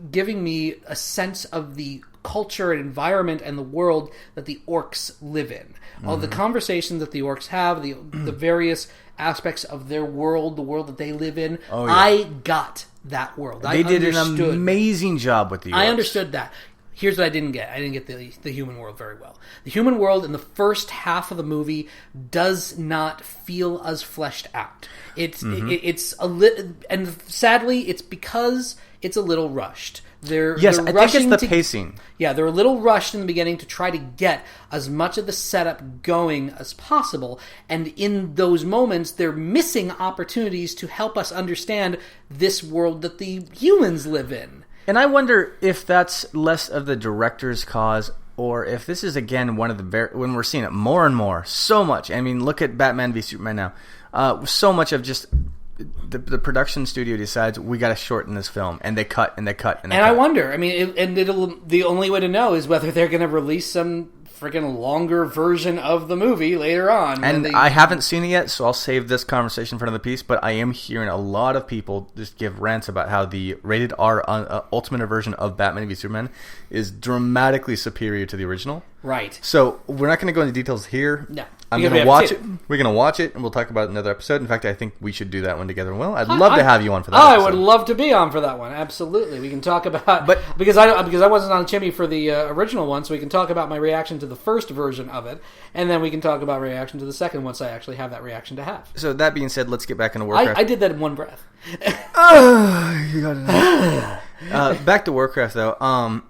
giving me a sense of the culture and environment and the world that the orcs live in. All the conversations that the orcs have, the various aspects of their world, the world that they live in. Oh, yeah. I got that world. They did an amazing job with the orcs. I understood that. Here's what I didn't get. I didn't get the human world very well. The human world in the first half of the movie does not feel as fleshed out. It's a little, and sadly, it's because it's a little rushed. I think it's the pacing. Yeah, they're a little rushed in the beginning to try to get as much of the setup going as possible, and in those moments, they're missing opportunities to help us understand this world that the humans live in. And I wonder if that's less of the director's cause, or if this is, again, one of the when we're seeing it more and more, so much. I mean, look at Batman v Superman now. So much of just the production studio decides we got to shorten this film, and they cut and they cut and they cut. I wonder. I mean, the only way to know is whether they're going to release some freaking longer version of the movie later on. And I haven't seen it yet, so I'll save this conversation for another piece, but I am hearing a lot of people just give rants about how the rated R Ultimate version of Batman v Superman is dramatically superior to the original. Right. So we're not going to go into details here. No. I'm going to watch it. We're going to watch it, and we'll talk about it in another episode. In fact, I think we should do that one together. Well, I'd love to have you on for that episode. I would love to be on for that one. Absolutely. We can talk about... But because I wasn't on Chimi for the original one, so we can talk about my reaction to the first version of it, and then we can talk about reaction to the second once I actually have that reaction to have. So that being said, let's get back into Warcraft. I did that in one breath. You got it. Back to Warcraft, though.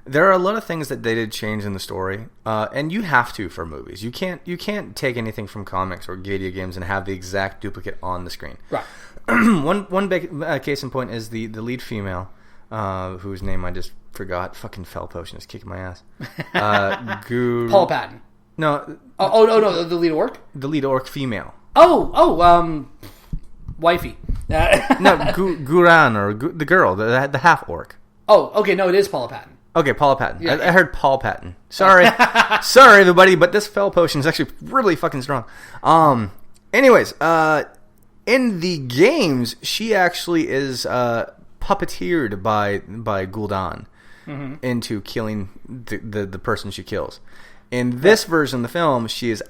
There are a lot of things that they did change in the story, and you have to for movies. You can't take anything from comics or video games and have the exact duplicate on the screen. Right. One big case in point is the lead female, whose name I just forgot. Fucking Fell Potion is kicking my ass. Paula Patton. No. No, the lead orc. The lead orc female. Wifey. No, Guran, or the girl, the half orc. Oh, okay. No, it is Paula Patton. Okay, Paula Patton. Yeah. I heard Paul Patton. Sorry. Sorry, everybody, but this Fell Potion is actually really fucking strong. Anyways, in the games, she actually is puppeteered by Gul'dan into killing the person she kills. In this version of the film, she is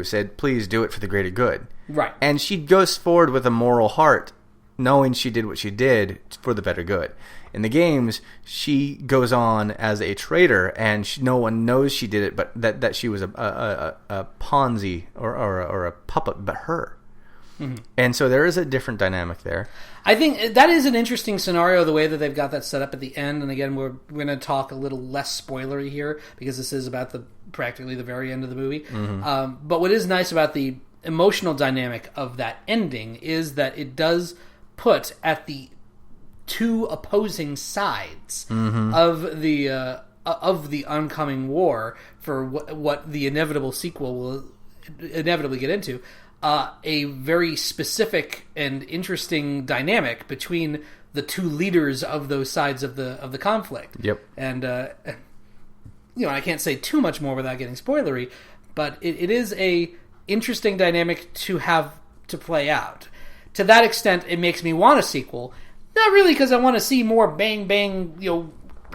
said, please do it for the greater good. Right. And she goes forward with a moral heart, knowing she did what she did for the better good. In the games, she goes on as a traitor, and no one knows she did it, but that she was a Ponzi or a puppet, but her. Mm-hmm. And so there is a different dynamic there. I think that is an interesting scenario, the way that they've got that set up at the end. And again, we're going to talk a little less spoilery here, because this is about practically the very end of the movie. Mm-hmm. But what is nice about the emotional dynamic of that ending is that it does put two opposing sides of the oncoming war for what the inevitable sequel will inevitably get into. A very specific and interesting dynamic between the two leaders of those sides of the conflict. Yep. And I can't say too much more without getting spoilery, but it is a interesting dynamic to have to play out. To that extent, it makes me want a sequel. Not really because I want to see more bang bang,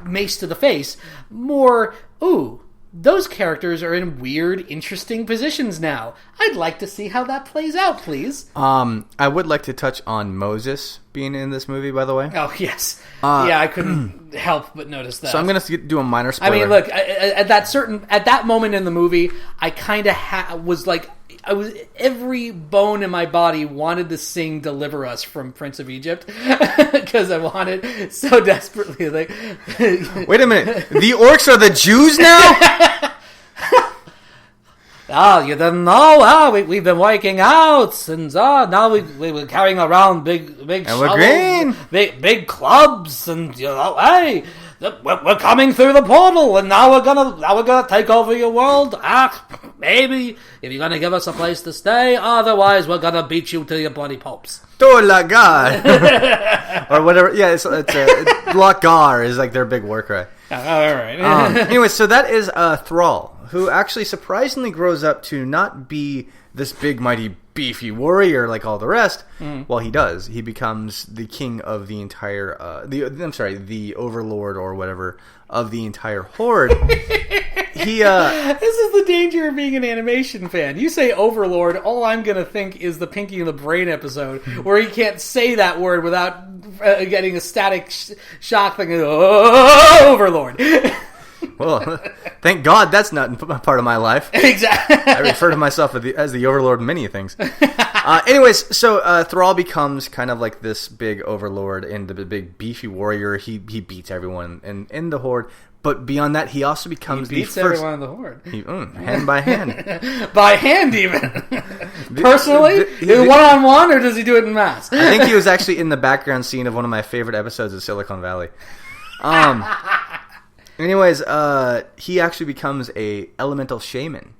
mace to the face. More, ooh, those characters are in weird, interesting positions now. I'd like to see how that plays out, please. I would like to touch on Moses being in this movie, by the way. Oh, yes. I couldn't help but notice that. So I'm going to do a minor spoiler. I mean, look, at that moment in the movie, I kind of was like, every bone in my body wanted to sing "Deliver Us" from Prince of Egypt because I wanted so desperately. Like, wait a minute, the orcs are the Jews now? You didn't know? We've been working out since now we were carrying around big and shovels, we're green, big clubs, and hey. We're coming through the portal, and now we're gonna take over your world. Maybe if you're gonna give us a place to stay, otherwise we're gonna beat you to your bloody pulps. To la God, or whatever. Yeah, it's la gar is like their big war cry. All right. Anyway, so that is Thrall, who actually surprisingly grows up to not be this big, mighty, beefy warrior like all the rest. Well, he does. He becomes the king of the entire, the overlord or whatever of the entire horde. This is the danger of being an animation fan. You say overlord, all I'm going to think is the Pinky and the Brain episode, where he can't say that word without getting a static shock thing. Overlord. Well, thank God that's not part of my life. Exactly. I refer to myself as the overlord of many things. Anyways, so Thrall becomes kind of like this big overlord and the big beefy warrior. He beats everyone in the horde. But beyond that, he also becomes he beats the first... everyone in the horde. Hand by hand. By hand, even. Personally? One-on-one, or does he do it in mass? I think he was actually in the background scene of one of my favorite episodes of Silicon Valley. Anyways, he actually becomes a elemental shaman,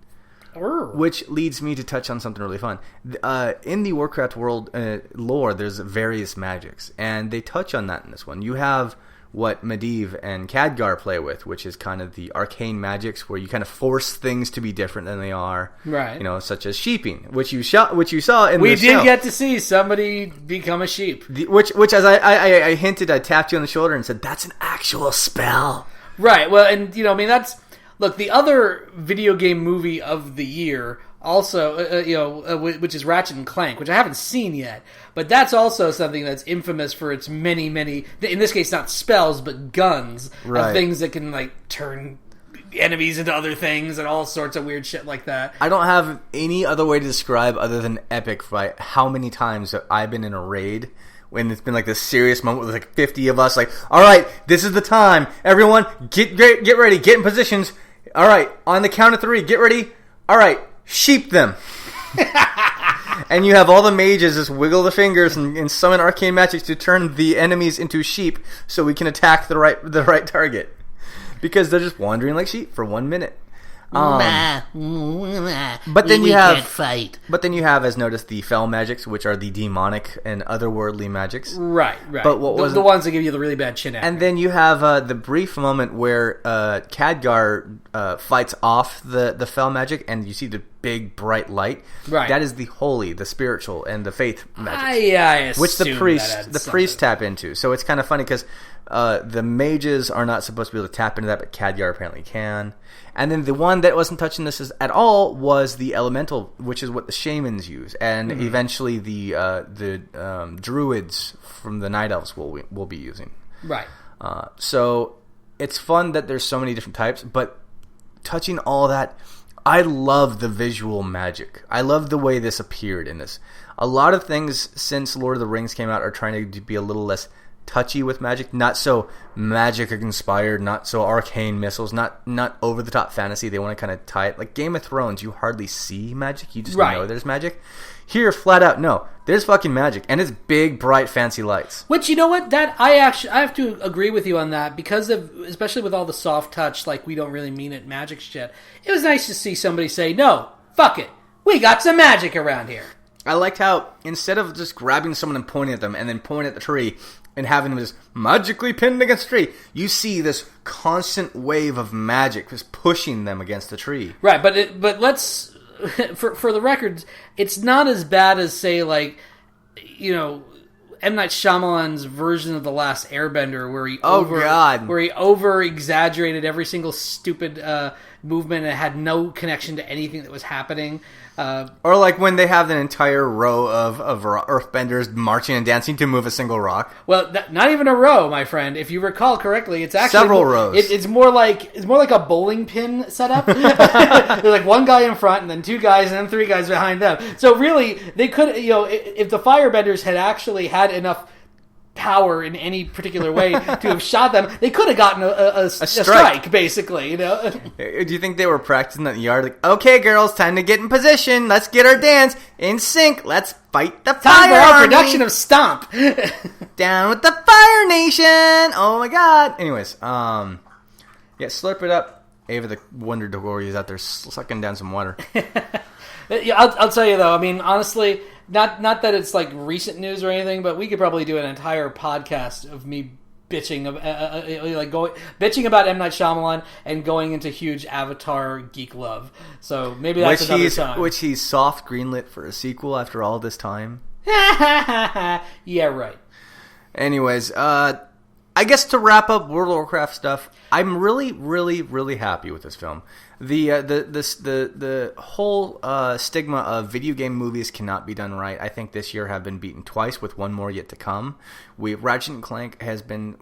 which leads me to touch on something really fun. In the Warcraft world lore, there's various magics, and they touch on that in this one. You have what Medivh and Khadgar play with, which is kind of the arcane magics where you kind of force things to be different than they are. Right. Such as sheeping, which you saw in the show. We did get to see somebody become a sheep. Which as I hinted, I tapped you on the shoulder and said, that's an actual spell. Right. Well, and that's... Look, the other video game movie of the year also, which is Ratchet and Clank, which I haven't seen yet, but that's also something that's infamous for its many, many, in this case, not spells, but guns, right, of things that can, turn enemies into other things and all sorts of weird shit like that. I don't have any other way to describe other than epic by how many times I've been in a raid when it's been this serious moment with 50 of us, all right, this is the time, everyone, get ready, get in positions, all right, on the count of 3, get ready, all right, sheep them. And you have all the mages just wiggle the fingers and summon arcane magic to turn the enemies into sheep so we can attack the right target. Because they're just wandering like sheep for 1 minute. But then you have can't fight. But then you have, as noticed, the fell magics, which are the demonic and otherworldly magics. Right. But what was the ones that give you the really bad chin acne. And then you have the brief moment where Khadgar fights off the fell magic, and you see the big bright light. Right. That is the holy, the spiritual, and the faith magics, I which the priests tap into. So it's kind of funny because the mages are not supposed to be able to tap into that, but Khadgar apparently can. And then the one that wasn't touching this at all was the elemental, which is what the shamans use, and eventually the druids from the Night Elves will be using. Right. So it's fun that there's so many different types, but touching all that, I love the visual magic. I love the way this appeared in this. A lot of things since Lord of the Rings came out are trying to be a little less touchy with magic, not so magic inspired, not so arcane missiles, not over the top fantasy. They want to kind of tie it like Game of Thrones. You hardly see magic, you just know there's magic. Here, flat out, no, there's fucking magic, and it's big, bright, fancy lights. Which, you know what, that I have to agree with you on that, because of, especially with all the soft touch, like we don't really mean it magic shit. It was nice to see somebody say, no, fuck it, we got some magic around here. I liked how instead of just grabbing someone and pointing at them and then pointing at the tree and having them just magically pinned against the tree, you see this constant wave of magic just pushing them against the tree. Right, but let's for the record, it's not as bad as, say, like, you know, M. Night Shyamalan's version of The Last Airbender, where he over exaggerated every single stupid movement and had no connection to anything that was happening. Or like when they have an entire row of earthbenders marching and dancing to move a single rock. Well, not even a row, my friend. If you recall correctly, it's actually several rows. It's more like a bowling pin setup. There's like one guy in front, and then two guys, and then three guys behind them. So really, they could, you know, if the firebenders had actually had enough power in any particular way to have shot them, they could have gotten a strike, basically, you know. Do you think they were practicing that in the yard? Like, okay, girls, time to get in position. Let's get our dance in sync. Let's fight the fire. Time for our production of Stomp. Down with the Fire Nation. Oh my God. Anyways, yeah, slurp it up. Ava the Wonder Dog is out there sucking down some water. Yeah, I'll tell you though. I mean, honestly, not that it's like recent news or anything, but we could probably do an entire podcast of me bitching bitching about M. Night Shyamalan and going into huge Avatar geek love. So maybe that's another time. Which he's soft greenlit for a sequel after all this time. Yeah, right. Anyways, I guess to wrap up World of Warcraft stuff, I'm really, really, really happy with this film. The whole stigma of video game movies cannot be done right, I think this year have been beaten twice, with one more yet to come. Ratchet & Clank has been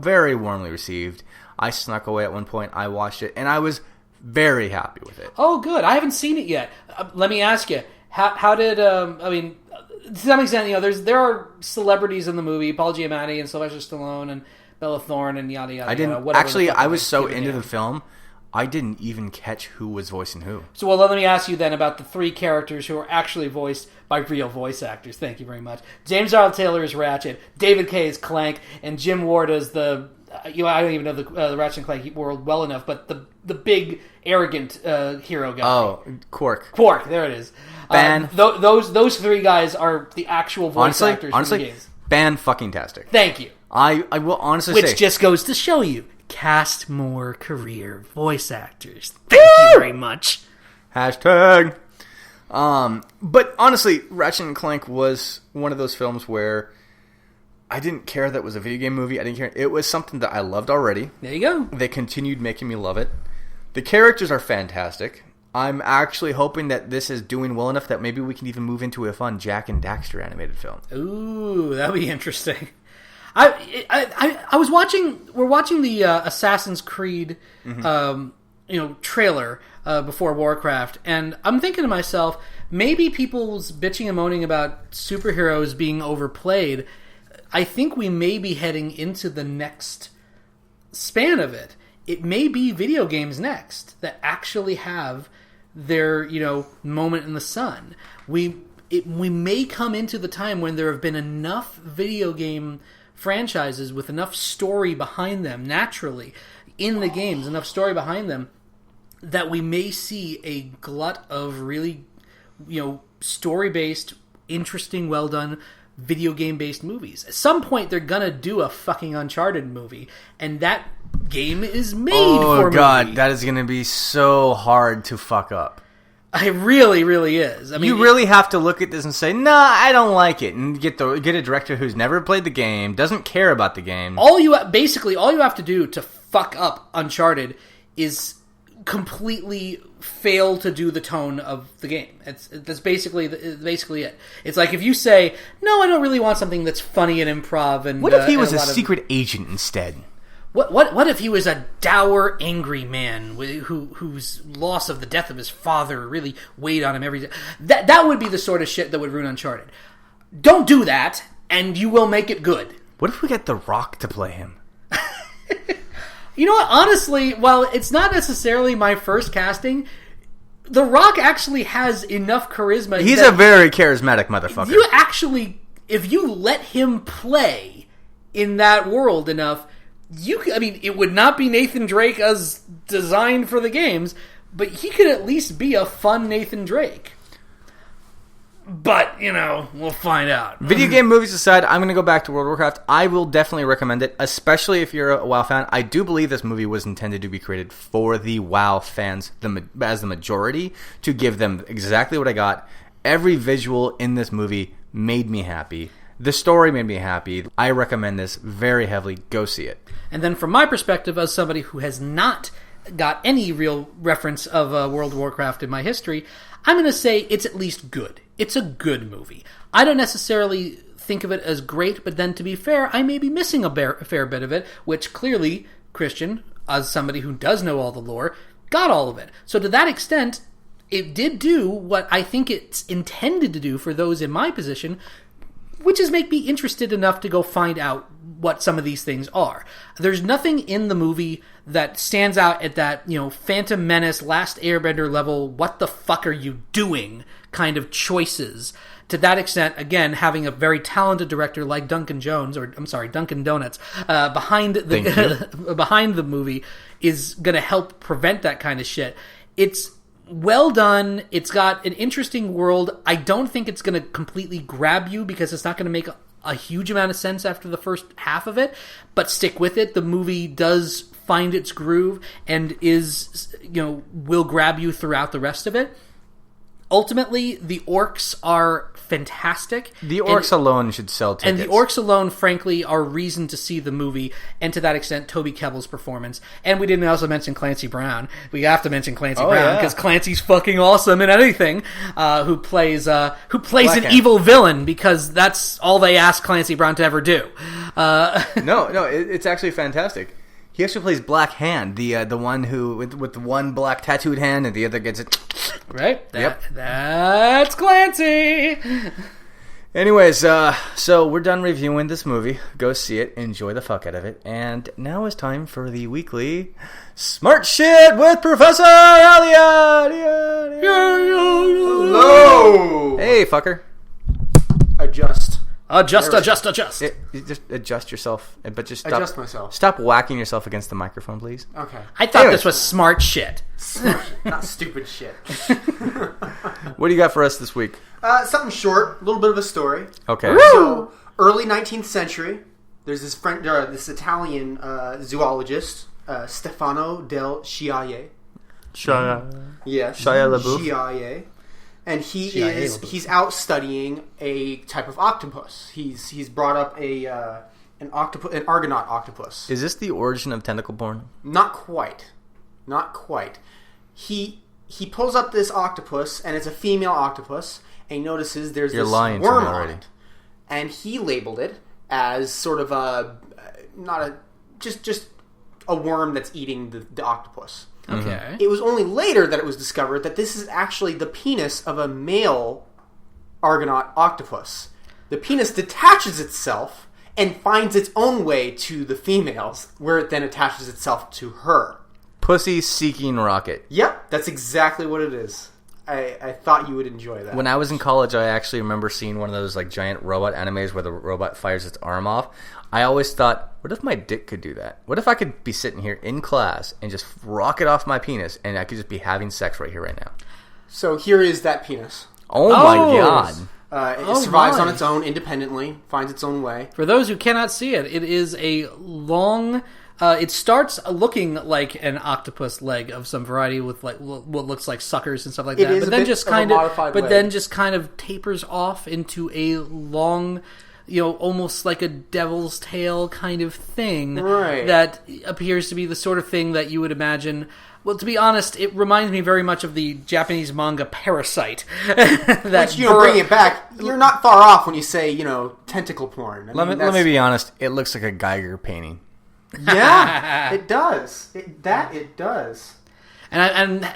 very warmly received. I snuck away at one point. I watched it, and I was very happy with it. Oh, good. I haven't seen it yet. Let me ask you, how did I mean, to some extent, you know, there are celebrities in the movie, Paul Giamatti and Sylvester Stallone and Bella Thorne and yada yada. I was so into the film, I didn't even catch who was voicing who. So, well, let me ask you then about the three characters who are actually voiced by real voice actors. Thank you very much. James Earl Taylor is Ratchet, David Kaye is Clank, and Jim Ward is the, you know, I don't even know the Ratchet and Clank world well enough, but the big arrogant hero guy. Oh, Quark. Quark, there it is. Those three guys are the actual voice actors for the games. Fan-fucking-tastic. Thank you. I will honestly say... Which just goes to show you, cast more career voice actors. Thank you very much. Hashtag. But honestly, Ratchet & Clank was one of those films where I didn't care that it was a video game movie. I didn't care. It was something that I loved already. There you go. They continued making me love it. The characters are fantastic. I'm actually hoping that this is doing well enough that maybe we can even move into a fun Jak and Daxter animated film. Ooh, that'd be interesting. I was watching. We're watching the Assassin's Creed, trailer before Warcraft, and I'm thinking to myself, maybe people's bitching and moaning about superheroes being overplayed. I think we may be heading into the next span of it. It may be video games next that actually have their, you know, moment in the sun. We may come into the time when there have been enough video game franchises with enough story behind them, naturally, in the games, enough story behind them, that we may see a glut of really, you know, story-based, interesting, well-done, video game-based movies. At some point, they're gonna do a fucking Uncharted movie, and that game is made for movie. Oh, God, that is gonna be so hard to fuck up. It really, really is. I mean, you really have to look at this and say, "Nah, I don't like it," and get a director who's never played the game, doesn't care about the game. All you have to do to fuck up Uncharted is completely fail to do the tone of the game. That's basically it. It's like if you say, "No, I don't really want something that's funny and improv." And what if he was a secret agent instead? What if he was a dour, angry man whose loss of the death of his father really weighed on him every day? That would be the sort of shit that would ruin Uncharted. Don't do that, and you will make it good. What if we get The Rock to play him? You know what? Honestly, while it's not necessarily my first casting, The Rock actually has enough charisma. He's a very charismatic motherfucker. If you let him play in that world enough, it would not be Nathan Drake as designed for the games, but he could at least be a fun Nathan Drake. But, we'll find out. Video game movies aside, I'm going to go back to World of Warcraft. I will definitely recommend it, especially if you're a WoW fan. I do believe this movie was intended to be created for the WoW fans as the majority, to give them exactly what I got. Every visual in this movie made me happy. The story made me happy. I recommend this very heavily. Go see it. And then from my perspective, as somebody who has not got any real reference of World of Warcraft in my history, I'm going to say it's at least good. It's a good movie. I don't necessarily think of it as great, but then to be fair, I may be missing a fair bit of it, which clearly, Christian, as somebody who does know all the lore, got all of it. So to that extent, it did do what I think it's intended to do for those in my position, which is make me interested enough to go find out what some of these things are. There's nothing in the movie that stands out at that, Phantom Menace, Last Airbender level, what the fuck are you doing kind of choices. To that extent, again, having a very talented director like Duncan Donuts, behind the movie is going to help prevent that kind of shit. It's well done. It's got an interesting world. I don't think it's going to completely grab you because it's not going to make a huge amount of sense after the first half of it, but stick with it. The movie does find its groove and will grab you throughout the rest of it. Ultimately, the orcs are fantastic. The orcs alone should sell tickets. And the orcs alone, frankly, are reason to see the movie, and to that extent, Toby Kebbell's performance. And we didn't also mention Clancy Brown. We have to mention Clancy Brown, because Clancy's fucking awesome in anything, who plays an evil villain, because that's all they ask Clancy Brown to ever do. No, it's actually fantastic. He actually plays Black Hand, the one who with the one black tattooed hand and the other gets it. Right? Yep. That's Clancy! Anyways, so we're done reviewing this movie. Go see it. Enjoy the fuck out of it. And now it's time for the weekly Smart Shit with Professor Elliot! Hello! Hey, fucker. Adjust. Adjust. You just adjust yourself, but just stop. Adjust myself. Stop whacking yourself against the microphone, please. Okay. I thought this was smart shit. Smart shit, not stupid shit. What do you got for us this week? Something short, a little bit of a story. Okay. So, early 19th century, there's this Italian zoologist, Stefano del Sciaie. Yes. Shia LaBeouf. Sciaie. And he's out studying a type of octopus. He's brought up an Argonaut octopus. Is this the origin of tentacle porn? Not quite. He pulls up this octopus, and it's a female octopus, and he notices there's this worm on it. And he labeled it as sort of just a worm that's eating the octopus. Okay. It was only later that it was discovered that this is actually the penis of a male Argonaut octopus. The penis detaches itself and finds its own way to the females, where it then attaches itself to her. Pussy-seeking rocket. Yep, that's exactly what it is. I thought you would enjoy that. When I was in college, I actually remember seeing one of those giant robot animes where the robot fires its arm off. I always thought, what if my dick could do that? What if I could be sitting here in class and just rocket off my penis and I could just be having sex right here, right now? So here is that penis. Oh my god. It survives on its own independently, finds its own way. For those who cannot see it, it is a long... it starts looking like an octopus leg of some variety with what looks like suckers and stuff like that. It is then just kind of tapers off into a long, almost like a devil's tail kind of thing. Right. That appears to be the sort of thing that you would imagine. Well, to be honest, it reminds me very much of the Japanese manga Parasite. Which, bring it back, you're not far off when you say, tentacle porn. Let me be honest. It looks like a Geiger painting. Yeah, it does. It does. And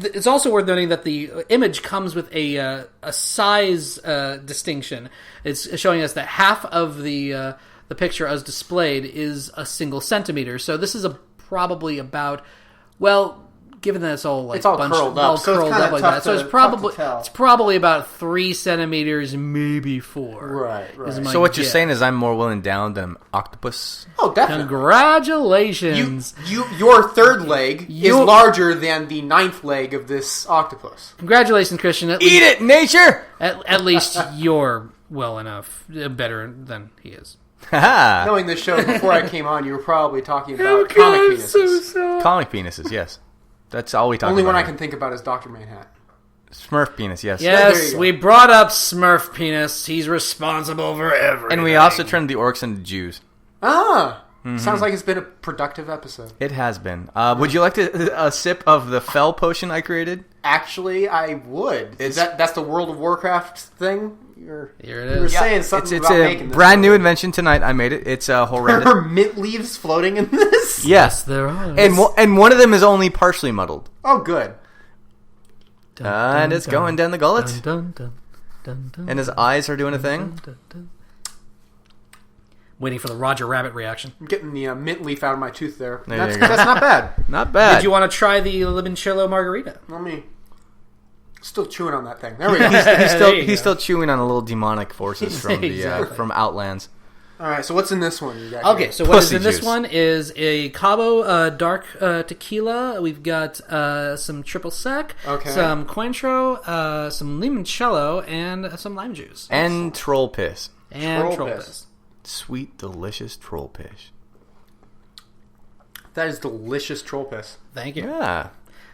it's also worth noting that the image comes with a size distinction. It's showing us that half of the the picture as displayed is a single centimeter. So this is probably about, well, given that it's all like It's all curled up, so it's kinda like tough that, so to- it's probably tough to tell. it's probably about 3 centimeters, maybe 4. Right. is my So what you're guess. saying is I'm more willing down than octopus? Oh, definitely. Congratulations! Your third leg is larger than the 9th leg of this octopus. Congratulations, Christian. Eat it, nature! At least you're well enough, better than he is. Haha. Knowing this show before I came on, you were probably talking about comic penises. Comic penises, yes. That's all we talk Only about. one I here. can think about is Dr. Manhattan. Smurf penis, yes. there Yes, you go. we brought up Smurf Penis. He's responsible for everything. And we also turned the orcs into Jews. Ah! Sounds like it's been a productive episode. It has been. Would you like a sip of the fell potion I created? Actually, I would. That's the World of Warcraft thing? Here it You were is. saying something It's about a making this. brand new invention tonight. I made it. It's horrendous. There are mint leaves floating in this? Yes. There are. And one of them is only partially muddled. Oh, good. And it's going down the gullet. Dun, dun, dun, dun, And his eyes are doing a thing. dun, dun. Waiting for the Roger Rabbit reaction. I'm getting the mint leaf out of my tooth there. There That's you go. not bad. Not bad. Did you want to try the limoncello margarita? Let me... Still chewing on that thing. There we go. There you He's go. still chewing on a little demonic forces from the Exactly. from Outlands. All right, so what's in this one? You got Okay, here? so what is Pussy in this juice. one is a Cabo dark tequila. We've got some triple sec, Okay. some Cointreau, some limoncello, and some lime juice. And troll piss. And Troll troll piss. piss. Sweet, delicious troll piss. That is delicious troll piss. Thank you. Yeah.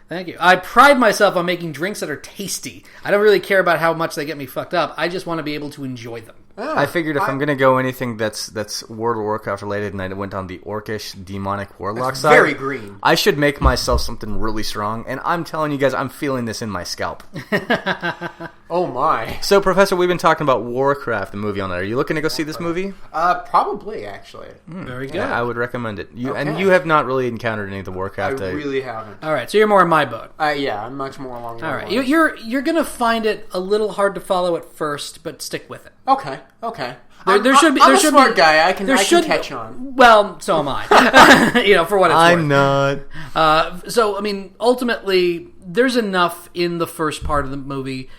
Thank you. I pride myself on making drinks that are tasty. I don't really care about how much they get me fucked up. I just want to be able to enjoy them. Oh, I figured if I'm going to go anything that's World of Warcraft related and I went on the orcish demonic warlock That's side, very green. I should make myself something really strong. And I'm telling you guys, I'm feeling this in my scalp. Oh my. So, Professor, we've been talking about Warcraft, the movie on there. Are you looking to go see this movie? Probably, actually. Very good. Yeah, I would recommend it. And Okay. you have not really encountered any of the I Warcraft. really haven't. All right, so you're more in my boat. Yeah, I'm much more along All that right, line. you're gonna find it a little hard to follow at first, but stick with it. Okay. There should be. I'm there a should smart be, guy. I can there should- catch on. Well, so am I. For what it's I'm worth. not. So, I mean, ultimately, there's enough in the first part of the movie,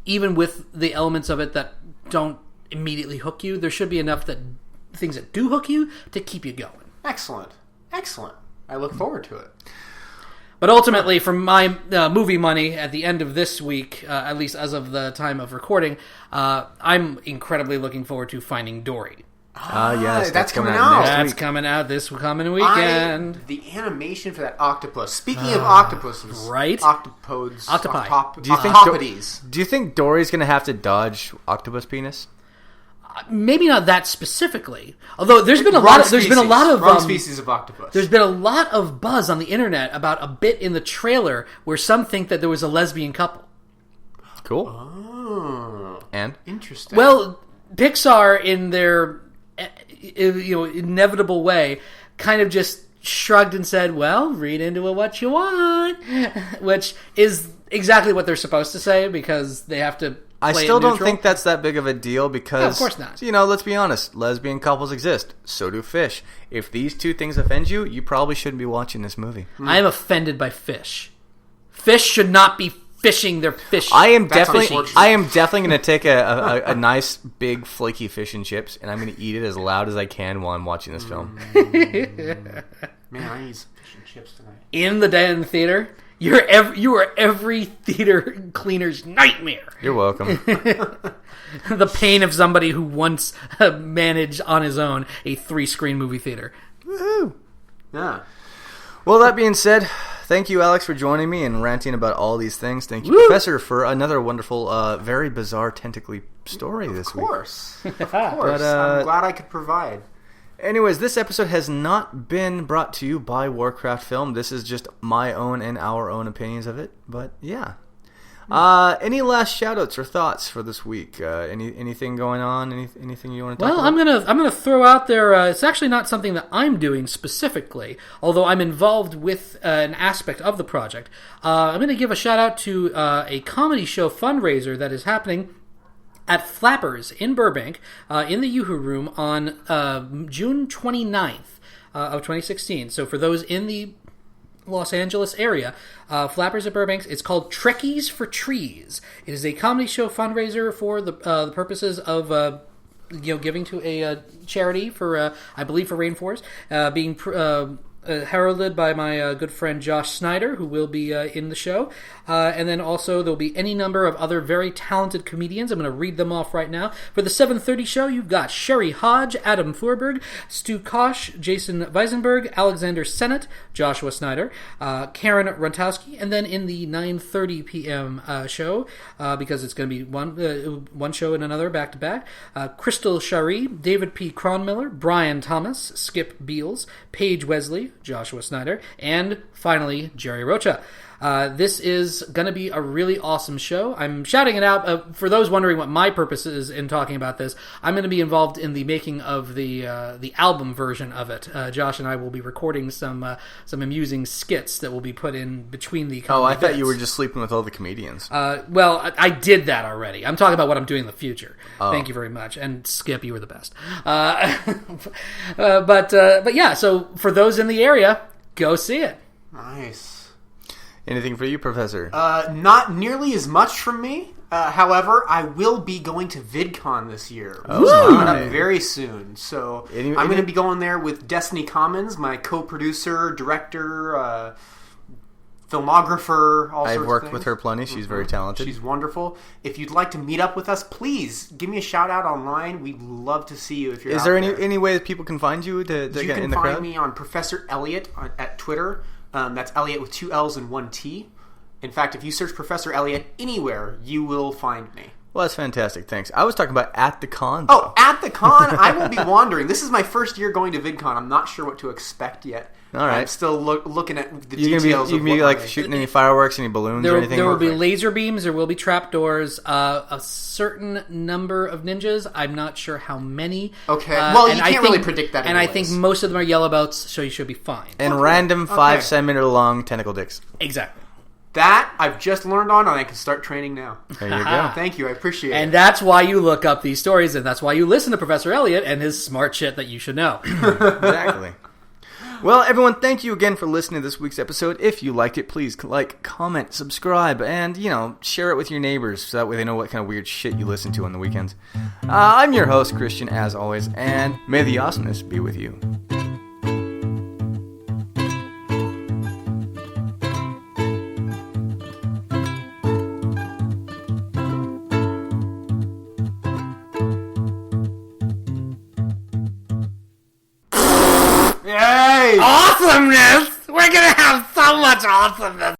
even with the elements of it that don't immediately hook you. There should be enough that things that do hook you to keep you going. Excellent. I look forward to it. But ultimately, for my movie money at the end of this week, at least as of the time of recording, I'm incredibly looking forward to Finding Dory. Yes, that's coming next out. That's week. coming out this coming weekend. The animation for that octopus. Speaking of octopuses, right? Octopodes, Octopi. Do you think octopodes? Do you think Dory's going to have to dodge octopus penis? Maybe not that specifically. Although there's been a lot of wrong species of octopus. There's been a lot of buzz on the internet about a bit in the trailer where some think that there was a lesbian couple. Cool. Oh, And? interesting. Well, Pixar, in their inevitable way, kind of just shrugged and said, "Well, read into it what you want," which is exactly what they're supposed to say because they have to. I play it still don't neutral. think that's that big of a deal because, No, of course not. let's be honest. Lesbian couples exist. So do fish. If these two things offend you, you probably shouldn't be watching this movie. I am offended by fish. Fish should not be fishing their fish. I am That's definitely unfortunate. going to take a nice big flaky fish and chips, and I'm going to eat it as loud as I can while I'm watching this film. Man, I need some fish and chips tonight. in the theater. You are every theater cleaner's nightmare. You're welcome. The pain of somebody who once managed on his own a 3-screen movie theater. Woohoo! Yeah. Well, that being said, thank you, Alex, for joining me and ranting about all these things. Thank you, Woo! Professor, for another wonderful, very bizarre, tentacly story this week. Of course. But, I'm glad I could provide. Anyways, this episode has not been brought to you by Warcraft Film. This is just my own and our own opinions of it. But yeah. Any last shout-outs or thoughts for this week? Anything going on? Anything you want to talk Well, about? I'm gonna throw out there. It's actually not something that I'm doing specifically, although I'm involved with an aspect of the project. I'm gonna give a shout out to a comedy show fundraiser that is happening at Flappers in Burbank in the Yoo-Hoo Room on June 29th of 2016. So for those in the Los Angeles area, Flappers at Burbank. It's called Trekkies for Trees. It is a comedy show fundraiser for the purposes of giving to a charity for I believe for rainforest, being heralded by my good friend Josh Snyder, who will be in the show. And then also there'll be any number of other very talented comedians. I'm going to read them off right now. For the 7:30 show, you've got Sherry Hodge, Adam Florberg, Stu Kosh, Jason Weisenberg, Alexander Sennett, Joshua Snyder, Karen Runtowski, and then in the 9:30 p.m. Show, because it's going to be one show and another back-to-back, Crystal Shari, David P. Cronmiller, Brian Thomas, Skip Beals, Paige Wesley, Joshua Snyder, and finally, Jerry Rocha. This is going to be a really awesome show. I'm shouting it out. For those wondering what my purpose is in talking about this, I'm going to be involved in the making of the album version of it. Josh and I will be recording some amusing skits that will be put in between the I thought bits. you were just sleeping with all the comedians. Well, I did that already. I'm talking about what I'm doing in the future. Thank you very much. And Skip, you were the best. But yeah, so for those in the area, go see it. Nice. Anything for you, Professor? Not nearly as much from me. However, I will be going to VidCon this year. Oh, Coming nice. up very soon. So I'm going to be going there with Destiny Commons, my co-producer, director, filmographer, all sorts of things. I've worked with her plenty. She's very talented. She's wonderful. If you'd like to meet up with us, please give me a shout out online. We'd love to see you if you're Is out there there. any way that people can find you to get in the crowd? You can find me on Professor Elliot at Twitter. That's Elliot with 2 L's and 1 T. In fact, if you search Professor Elliot anywhere, you will find me. Well, that's fantastic. Thanks. I was talking about at the con. Oh, at the con, I will be wandering. This is my first year going to VidCon. I'm not sure what to expect yet. All right. I'm still looking at the You're details. gonna be like shooting any fireworks, any balloons, or anything? There will be laser beams. There will be trapdoors. A certain number of ninjas. I'm not sure how many. Okay. Well, you can't really predict that. And I think most of them are yellow belts, so you should be fine. And random 5 centimeter long tentacle dicks. Exactly. That I've just learned on, and I can start training now. There you go. Thank you. I appreciate it. And that's why you look up these stories, and that's why you listen to Professor Elliot and his smart shit that you should know. Exactly. Well, everyone, thank you again for listening to this week's episode. If you liked it, please like, comment, subscribe, and, share it with your neighbors so that way they know what kind of weird shit you listen to on the weekends. I'm your host, Christian, as always, and may the awesomeness be with you. Yay! Awesomeness! We're gonna have so much awesomeness!